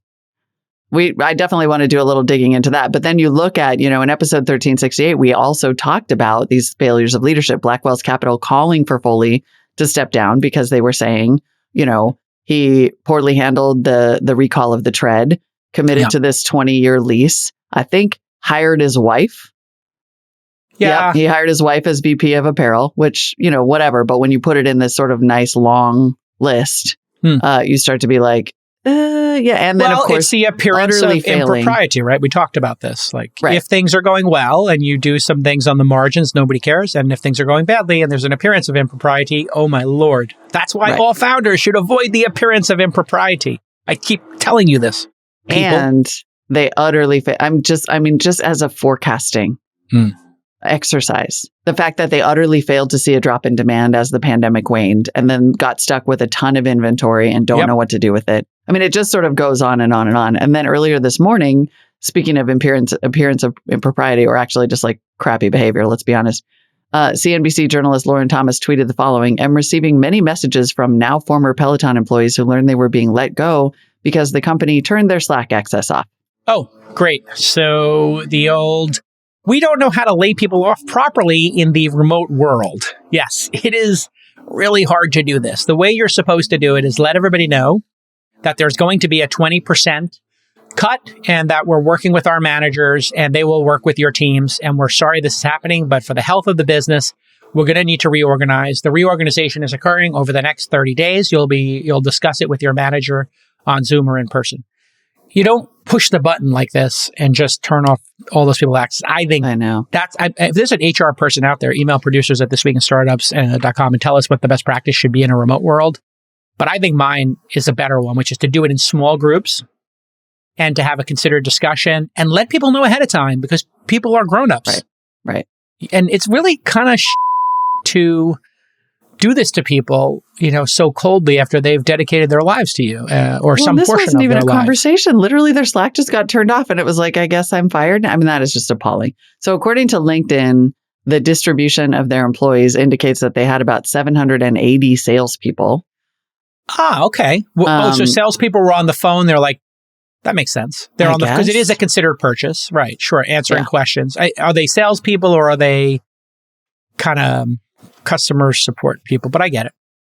I definitely want to do a little digging into that. But then you look at, in episode 1368, we also talked about these failures of leadership. Blackwell's Capital calling for Foley to step down because they were saying, he poorly handled the recall of the tread, committed to this 20-year lease, I think hired his wife. Yeah. Yep, he hired his wife as VP of apparel, which, whatever. But when you put it in this sort of nice long list, you start to be like, And then, of course, it's the appearance of impropriety, right? We talked about this. Like, if things are going well and you do some things on the margins, nobody cares. And if things are going badly and there's an appearance of impropriety, oh my Lord. That's why all founders should avoid the appearance of impropriety. I keep telling you this. People. And they utterly just as a forecasting exercise, the fact that they utterly failed to see a drop in demand as the pandemic waned and then got stuck with a ton of inventory and don't know what to do with it. I mean, it just sort of goes on and on and on. And then earlier this morning, speaking of appearance of impropriety, or actually just like crappy behavior, let's be honest, CNBC journalist Lauren Thomas tweeted the following: "I'm receiving many messages from now former Peloton employees who learned they were being let go because the company turned their Slack access off." Oh, great. So the old, we don't know how to lay people off properly in the remote world. Yes, it is really hard to do this. The way you're supposed to do it is let everybody know that there's going to be a 20% cut and that we're working with our managers and they will work with your teams. And we're sorry this is happening, but for the health of the business, we're going to need to reorganize. The reorganization is occurring over the next 30 days. You'll discuss it with your manager on Zoom or in person. You don't push the button like this and just turn off all those people access. I know. If there's an HR person out there, email producers at thisweekinstartups.com and tell us what the best practice should be in a remote world. But I think mine is a better one, which is to do it in small groups and to have a considered discussion and let people know ahead of time because people are grown-ups. Right. And it's really kind of to do this to people, so coldly after they've dedicated their lives to you or some portion of their lives. This wasn't even a conversation. Literally, their Slack just got turned off and it was like, I guess I'm fired. I mean, that is just appalling. So according to LinkedIn, the distribution of their employees indicates that they had about 780 salespeople. Okay. So salespeople were on the phone. They're like, that makes sense. They're on because it is a considered purchase. Right. Sure. Answering questions. Are they salespeople or are they kind of customer support people? But I get it.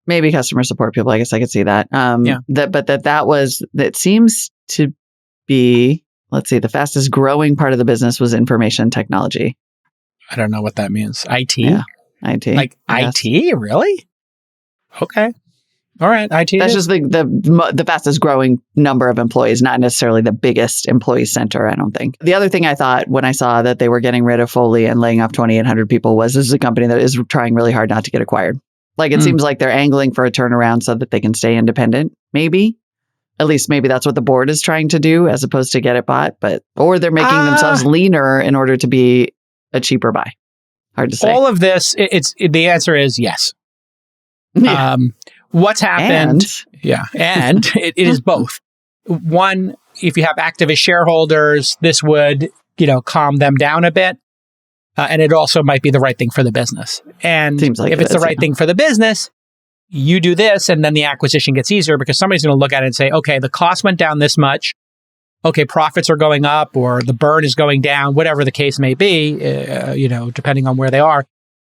Maybe customer support people. I guess I could see that. That seems to be, let's see, the fastest growing part of the business was information technology. I don't know what that means. IT? Yeah, IT. Like IT? Really? Okay. All right. IT. That's just the fastest growing number of employees, not necessarily the biggest employee center, I don't think. The other thing I thought when I saw that they were getting rid of Foley and laying off 2,800 people was this is a company that is trying really hard not to get acquired. Like it seems like they're angling for a turnaround so that they can stay independent, maybe. At least maybe that's what the board is trying to do as opposed to get it bought. Or they're making themselves leaner in order to be a cheaper buy. Hard to say. All of this, the answer is yes. Yeah. What's happened? And it is both. One, if you have activist shareholders, this would, calm them down a bit. And it also might be the right thing for the business. And if it's the right thing for the business, you do this and then the acquisition gets easier because somebody's going to look at it and say, okay, the cost went down this much. Okay, profits are going up or the burn is going down, whatever the case may be, depending on where they are.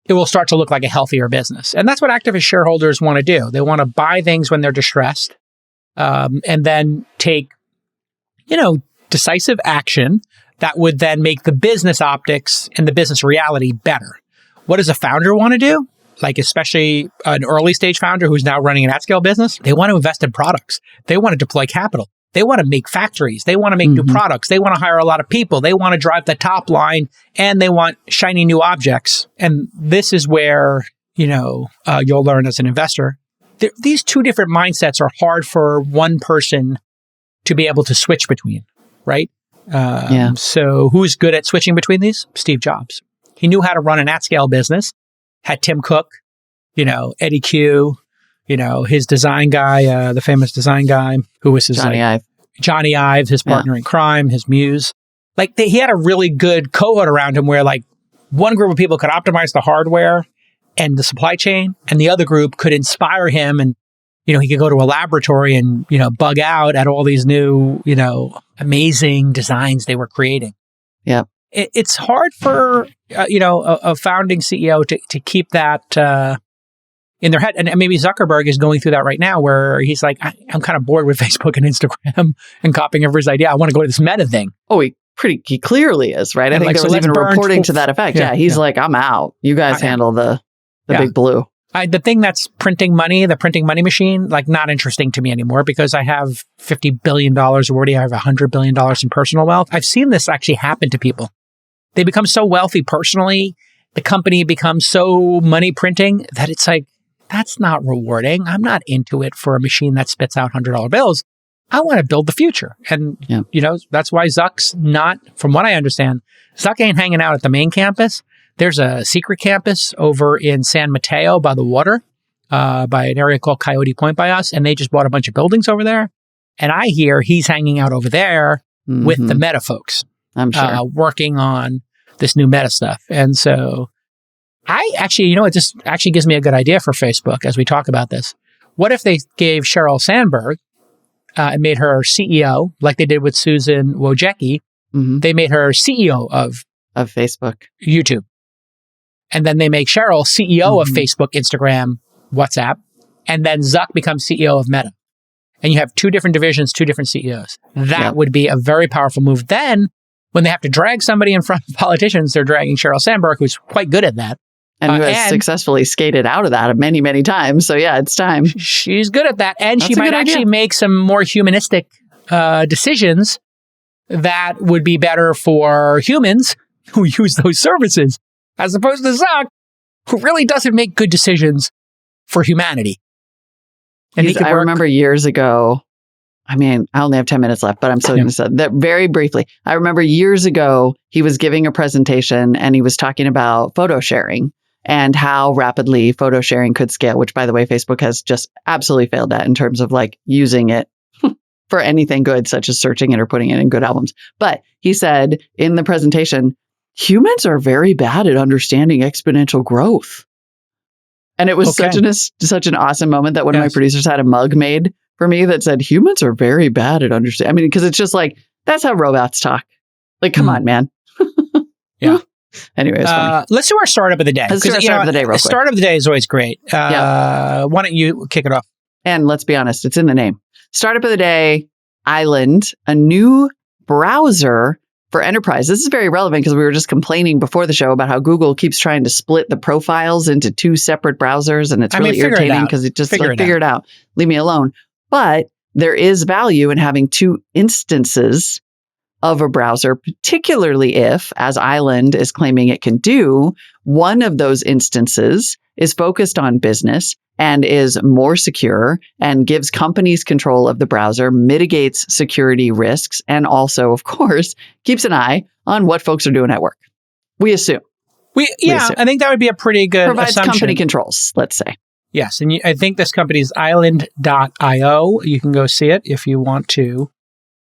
It will start to look like a healthier business. And that's what activist shareholders want to do. They want to buy things when they're distressed and then take, decisive action that would then make the business optics and the business reality better. What does a founder want to do? Like especially an early stage founder who's now running an at-scale business, they want to invest in products. They want to deploy capital. They want to make factories. They want to make new products. They want to hire a lot of people. They want to drive the top line and they want shiny new objects. And this is where, you'll learn as an investor. These two different mindsets are hard for one person to be able to switch between, right? So who's good at switching between these? Steve Jobs. He knew how to run an at-scale business, had Tim Cook, Eddie Q, his design guy, the famous design guy, who was his Johnny Ive, his partner in crime, his muse. He had a really good cohort around him where one group of people could optimize the hardware and the supply chain, and the other group could inspire him. And, he could go to a laboratory and, bug out at all these new, amazing designs they were creating. Yeah. It's hard for, a founding CEO to keep that in their head. And maybe Zuckerberg is going through that right now where he's like, I'm kind of bored with Facebook and Instagram and copying everybody's idea. I want to go to this meta thing. Oh, he clearly is, right? I think there was even reporting to that effect. Yeah, he's like, I'm out. You guys handle the big blue. The thing that's printing money, the printing money machine, not interesting to me anymore because I have $50 billion already. I have $100 billion in personal wealth. I've seen this actually happen to people. They become so wealthy personally. The company becomes so money printing that it's like, that's not rewarding. I'm not into it for a machine that spits out $100 bills. I want to build the future. And, that's why Zuck's not, from what I understand, Zuck ain't hanging out at the main campus. There's a secret campus over in San Mateo by the water, by an area called Coyote Point by us. And they just bought a bunch of buildings over there. And I hear he's hanging out over there with the Meta folks. I'm sure. Working on this new Meta stuff. And so I actually, it just actually gives me a good idea for Facebook as we talk about this. What if they gave Sheryl Sandberg and made her CEO, like they did with Susan Wojcicki? They made her CEO of Facebook, YouTube. And then they make Sheryl CEO of Facebook, Instagram, WhatsApp. And then Zuck becomes CEO of Meta. and you have two different divisions, two different CEOs. That would be a very powerful move. Then, when they have to drag somebody in front of politicians, they're dragging Sheryl Sandberg, who's quite good at that. And who has successfully skated out of that many, many times. So yeah, it's time. She's good at that. And she might actually make some more humanistic decisions that would be better for humans who use those services, as opposed to Zuck, who really doesn't make good decisions for humanity. And I remember years ago, I only have 10 minutes left, but I'm still going to say that very briefly. I remember years ago, he was giving a presentation and he was talking about photo sharing and how rapidly photo sharing could scale, which, by the way, Facebook has just absolutely failed at in terms of like using it for anything good, such as searching it or putting it in good albums. But he said in the presentation, humans are very bad at understanding exponential growth. And it was such an awesome moment that one of my producers had a mug made for me that said, humans are very bad at understanding. Because it's just like, that's how robots talk. Like, come on, man. Yeah. Anyway, let's do our startup of the day. Let's do our startup of the day real quick. Startup of the day is always great. Why don't you kick it off? And let's be honest, it's in the name. Startup of the day, Island, a new browser for enterprise. This is very relevant because we were just complaining before the show about how Google keeps trying to split the profiles into two separate browsers. And it's really irritating because it just figure it out. Leave me alone. But there is value in having two instances of a browser, particularly if, as Island is claiming it can do, one of those instances is focused on business and is more secure and gives companies control of the browser, mitigates security risks, and also, of course, keeps an eye on what folks are doing at work. We assume. I think that would be a pretty good provides assumption. Company controls, let's say. Yes, and I think this company is island.io. You can go see it if you want to.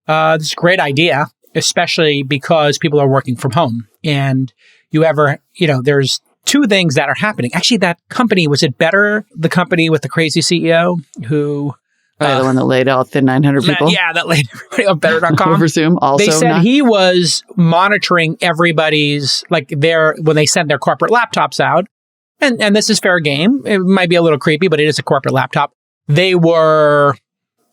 It's a great idea, especially because people are working from home. And there's two things that are happening. Actually, that company, was it Better, the company with the crazy CEO who... the one that laid off the 900 people? That laid everybody off Better.com. I presume also they said he was monitoring everybody's, when they sent their corporate laptops out, and this is fair game. It might be a little creepy, but it is a corporate laptop. They were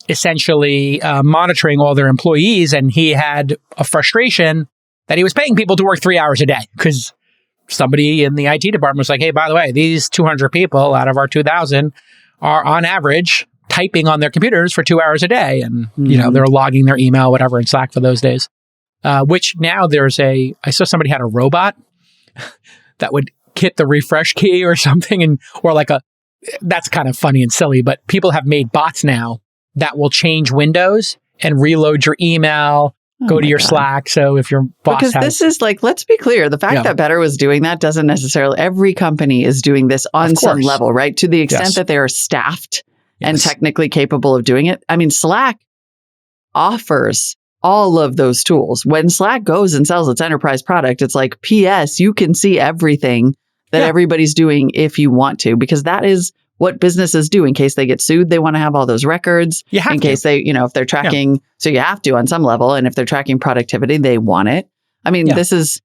essentially monitoring all their employees, and he had a frustration that he was paying people to work 3 hours a day because somebody in the IT department was like, hey, by the way, these 200 people out of our 2,000 are on average typing on their computers for 2 hours a day. And, they're logging their email, whatever, in Slack for those days. Which now I saw somebody had a robot that would hit the refresh key or something. That's kind of funny and silly, but people have made bots now that will change windows and reload your email, go to your Slack. So if your boss this is let's be clear, the fact that Better was doing that doesn't necessarily, every company is doing this on some level, right? To the extent that they are staffed and technically capable of doing it. Slack offers all of those tools. When Slack goes and sells its enterprise product, it's like, P.S., you can see everything that everybody's doing if you want to, because that is what businesses do in case they get sued. They want to have all those records in case they, if they're tracking. So you have to on some level. And if they're tracking productivity, they want it. This is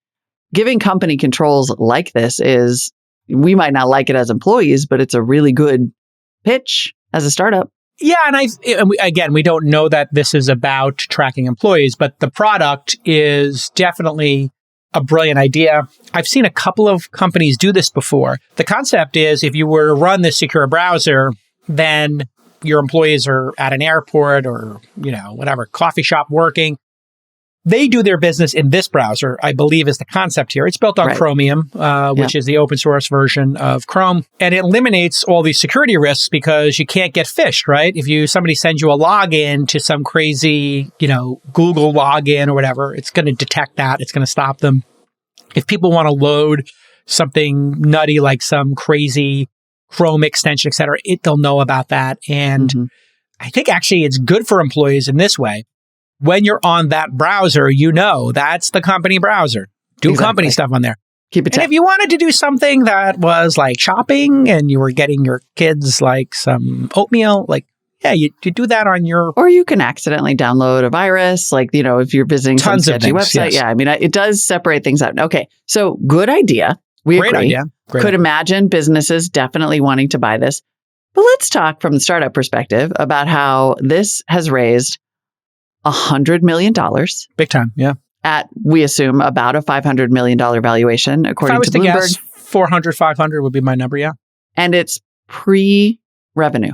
giving company controls like this is, we might not like it as employees, but it's a really good pitch as a startup. Yeah. And again, we don't know that this is about tracking employees, but the product is definitely a brilliant idea. I've seen a couple of companies do this before. The concept is if you were to run this secure browser, then your employees are at an airport or, whatever, coffee shop working. They do their business in this browser, I believe is the concept here. It's built on Chromium, which is the open source version of Chrome. And it eliminates all these security risks because you can't get phished, right? If somebody sends you a login to some crazy, Google login or whatever, it's going to detect that. It's going to stop them. If people want to load something nutty like some crazy Chrome extension, et cetera, they'll know about that. And I think actually it's good for employees in this way. When you're on that browser, that's the company browser. Do company stuff on there. Keep it. And if you wanted to do something that was like shopping and you were getting your kids some oatmeal, you do that on your... Or you can accidentally download a virus, if you're visiting some sketchy website. Yes. Yeah, it does separate things out. Okay, so good idea. We agree. Great idea. Could imagine businesses definitely wanting to buy this. But let's talk from the startup perspective about how this has raised $100 million Big time. Yeah. at, we assume, about a $500 million valuation, If I according was to to Bloomberg. guess, 400, 500 would be my number. Yeah. And it's pre-revenue,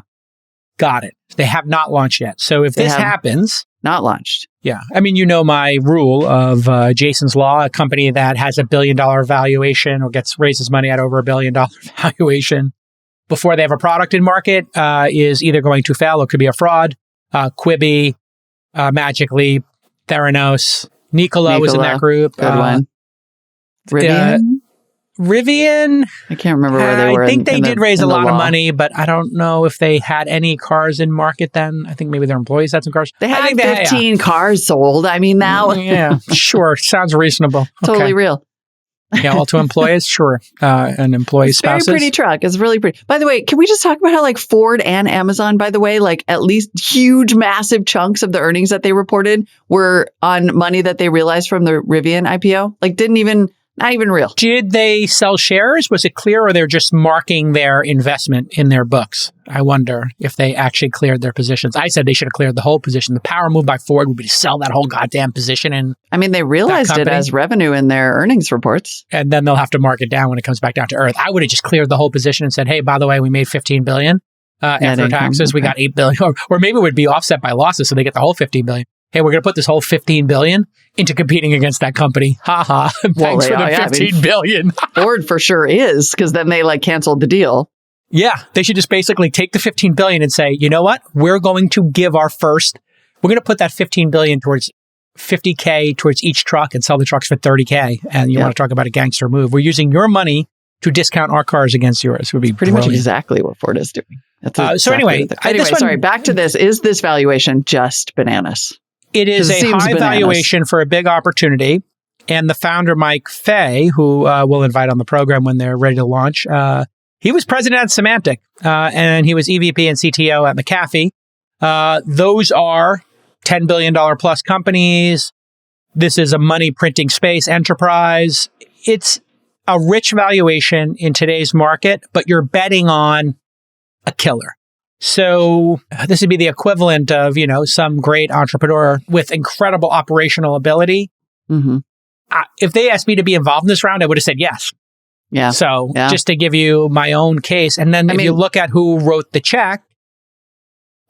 Got it. They have not launched yet. So if They this have- happens, not launched. yeah. I mean, you know my rule of Jason's Law, a company that has $1 billion valuation or raises money at over $1 billion valuation before they have a product in market is either going to fail or could be a fraud. Quibi, Magically, Theranos, Nikola was in that group. Good one. Rivian? Rivian, I can't remember where they were. I think they did raise a in the lot of law. money, but I don't know if they had any cars in market then. I think maybe their employees had some cars. They I had think 15 cars sold. I mean, now Yeah, sure. Sounds reasonable. totally Okay. real. Yeah, all to employees, sure. And employee It's very spouses. pretty truck. It's really pretty. By the way, can we just talk about how like Ford and Amazon, by the way, like at least huge, massive chunks of the earnings that they reported were on money that they realized from the Rivian IPO? Like not even real. Did they sell shares? Was it clear, or they're just marking their investment in their books? I wonder if they actually cleared their positions. I said they should have cleared the whole position. The power move by Ford would be to sell that whole goddamn position, and I mean, they realized it company? as revenue in their earnings reports. then they'll have to mark it down when it comes back down to earth. I would have just cleared the whole position and said, hey, by the way, we made $15 billion after income, taxes. We okay. got $8 billion, or maybe it would be offset by losses, so they get the whole $15 billion. Hey, we're going to put this whole $15 billion into competing against that company. Ha ha. Thanks for the $15 billion. Ford for sure is, because then they like canceled the deal. Yeah, they should just basically take the $15 billion and say, you know what? We're going to give we're going to put that $15 billion towards $50K towards each truck and sell the trucks for $30K. And you want to talk about a gangster move. We're using your money to discount our cars against yours. It would be Pretty brilliant. much exactly what Ford is doing. That's So anyway, this one- sorry, back to this. Is this valuation just bananas? It is 'Cause it a seems high bananas. valuation for a big opportunity. And the founder, Mike Fay, who we'll invite on the program when they're ready to launch, he was president at Symantec, and he was EVP and CTO at McAfee. Those are $10 billion plus companies. This is a money printing space enterprise. It's a rich valuation in today's market, but you're betting on a killer. So this would be the equivalent of, some great entrepreneur with incredible operational ability. Mm-hmm. If they asked me to be involved in this round, I would have said yes. Yeah. So Yeah. just to give you my own case. And then if you look at who wrote the check,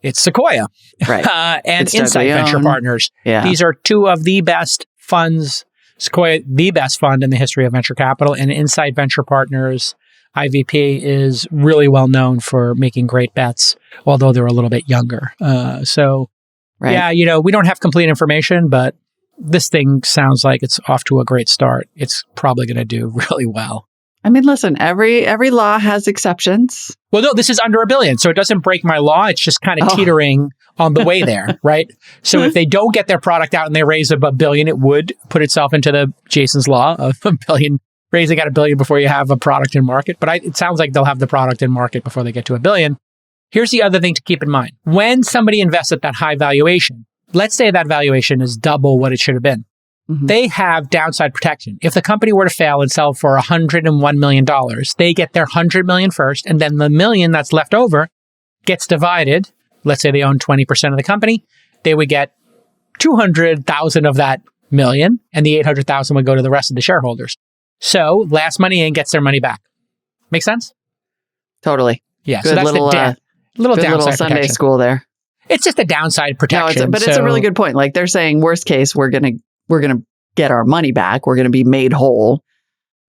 it's Sequoia Right. and It's Insight Doug Venture Leone. Partners. Yeah. These are two of the best funds. Sequoia, the best fund in the history of venture capital, and Insight Venture Partners, IVP, is really well known for making great bets, although they're a little bit younger. Right. Yeah, we don't have complete information, but this thing sounds like it's off to a great start. It's probably going to do really well. I mean, listen, every law has exceptions. Well, no, this is under $1 billion, so it doesn't break my law. It's just kind of teetering on the way there, right? So if they don't get their product out and they raise $1 billion, it would put itself into the Jason's Law of $1 billion, raising at $1 billion before you have a product in market. But it sounds like they'll have the product in market before they get to $1 billion. Here's the other thing to keep in mind. When somebody invests at that high valuation, let's say that valuation is double what it should have been. Mm-hmm. They have downside protection. If the company were to fail and sell for $101 million, they get their $100 million first, and then the million that's left over gets divided. Let's say they own 20% of the company. They would get 200,000 of that million, and the 800,000 would go to the rest of the shareholders. So last money in gets their money back. Make sense? Totally. Yeah. Good so that's little, the little good downside little Sunday protection. school there. It's just a downside No, protection. it's a really good point. Like they're saying, worst case, we're gonna get our money back. We're gonna be made whole,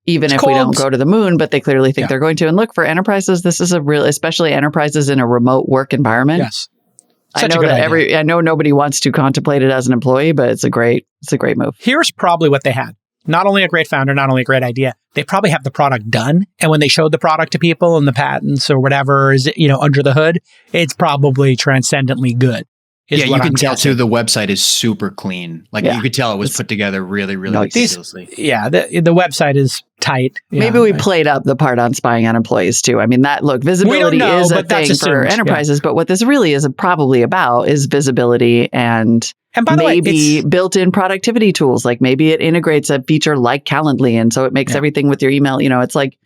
even if we don't go to the moon. But they clearly think they're going to. And look, for enterprises, this is especially enterprises in a remote work environment. Yes. I know I know nobody wants to contemplate it as an employee, but it's a great move. Here's probably what they had. Not only a great founder, not only a great idea, they probably have the product done. And when they showed the product to people and the patents or whatever is, under the hood, it's probably transcendently good. Yeah, you can tell too, the website is super clean. Like you could tell it was put together really, really meticulously. Yeah, the website is tight. Maybe we played up the part on spying on employees too. I mean, visibility is a thing for enterprises, but what this really is probably about is visibility and by the way, built-in productivity tools. Like maybe it integrates a feature like Calendly, and so it makes everything with your email. It's like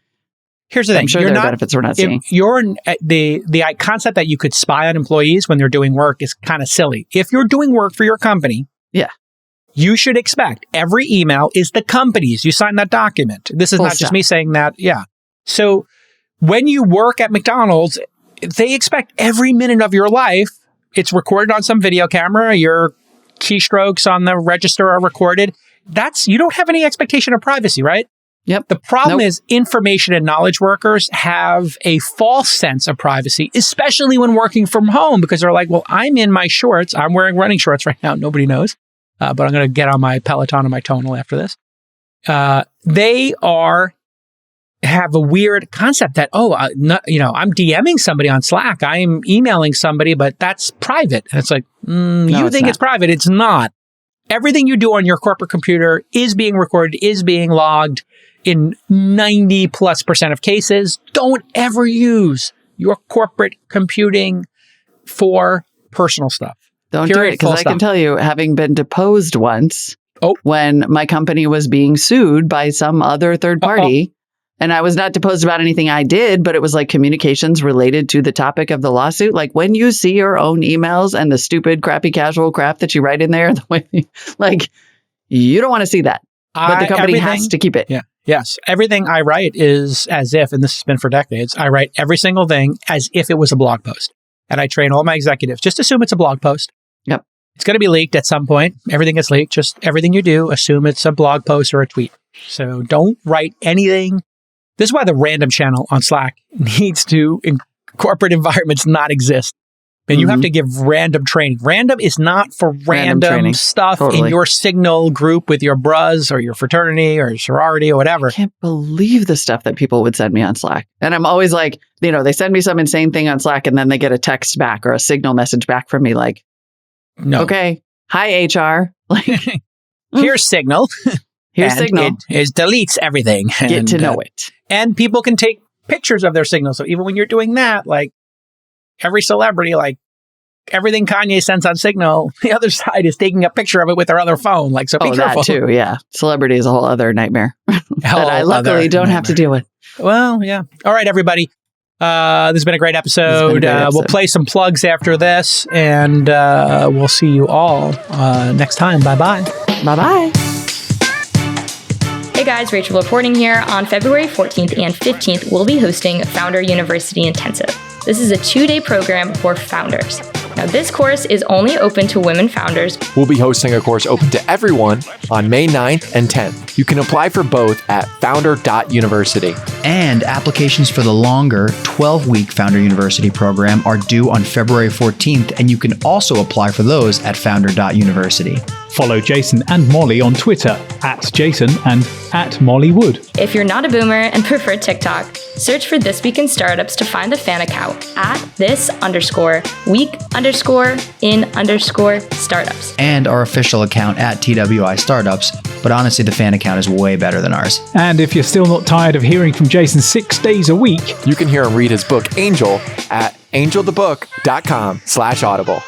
Here's the thing. I'm sure there are benefits we're not seeing. The concept that you could spy on employees when they're doing work is kind of silly. If you're doing work for your company, you should expect every email is the company's. You sign that document. This is not just me saying that. Yeah. So when you work at McDonald's, they expect every minute of your life. It's recorded on some video camera. Your keystrokes on the register are recorded. You don't have any expectation of privacy, right? Yep. The problem is information and knowledge workers have a false sense of privacy, especially when working from home, because they're like, well, I'm in my shorts. I'm wearing running shorts right now. Nobody knows. But I'm going to get on my Peloton and my tonal after this. They have a weird concept that, I'm DMing somebody on Slack. I'm emailing somebody, but that's private. And it's like, you think it's private. It's not. Everything you do on your corporate computer is being recorded, is being logged. In 90+% of cases, don't ever use your corporate computing for personal stuff. Don't do it, because I can tell you, having been deposed once when my company was being sued by some other third party, and I was not deposed about anything I did, but it was like communications related to the topic of the lawsuit. Like when you see your own emails and the stupid, crappy, casual crap that you write in there, you don't want to see that. But the company has to keep it. Yeah. Yes. Everything I write is as if, and this has been for decades, I write every single thing as if it was a blog post. And I train all my executives. Just assume it's a blog post. Yep. It's going to be leaked at some point. Everything gets leaked. Just everything you do, assume it's a blog post or a tweet. So don't write anything. This is why the random channel on Slack needs to, in corporate environments, not exist. And you have to give random training. Random is not for random stuff in your Signal group with your bros or your fraternity or sorority or whatever. I can't believe the stuff that people would send me on Slack. And I'm always like, they send me some insane thing on Slack and then they get a text back or a Signal message back from me like, no. Okay, hi HR. Here's Signal. Here's Signal. It deletes everything. Get to know it. And people can take pictures of their Signal. So even when you're doing that, every celebrity, everything Kanye sends on Signal, the other side is taking a picture of it with their other phone. So be careful. That too, yeah. Celebrity is a whole other nightmare that I luckily don't have to deal with. Well, yeah. All right, everybody. This has been a great episode. We'll play some plugs after this, and we'll see you all next time. Bye-bye. Bye-bye. Hey guys, Rachel reporting here. On February 14th and 15th, we'll be hosting Founder University Intensive. This is a 2-day program for founders. Now, this course is only open to women founders. We'll be hosting a course open to everyone on May 9th and 10th. You can apply for both at founder.university. And applications for the longer 12-week Founder University program are due on February 14th, and you can also apply for those at founder.university. Follow Jason and Molly on Twitter @Jason and @MollyWood. If you're not a boomer and prefer TikTok, search for This Week in Startups to find the fan account @this_week_in_startups. And our official account @TWI Startups. But honestly, the fan account is way better than ours. And if you're still not tired of hearing from Jason 6 days a week, you can hear him read his book Angel at angelthebook.com/audible.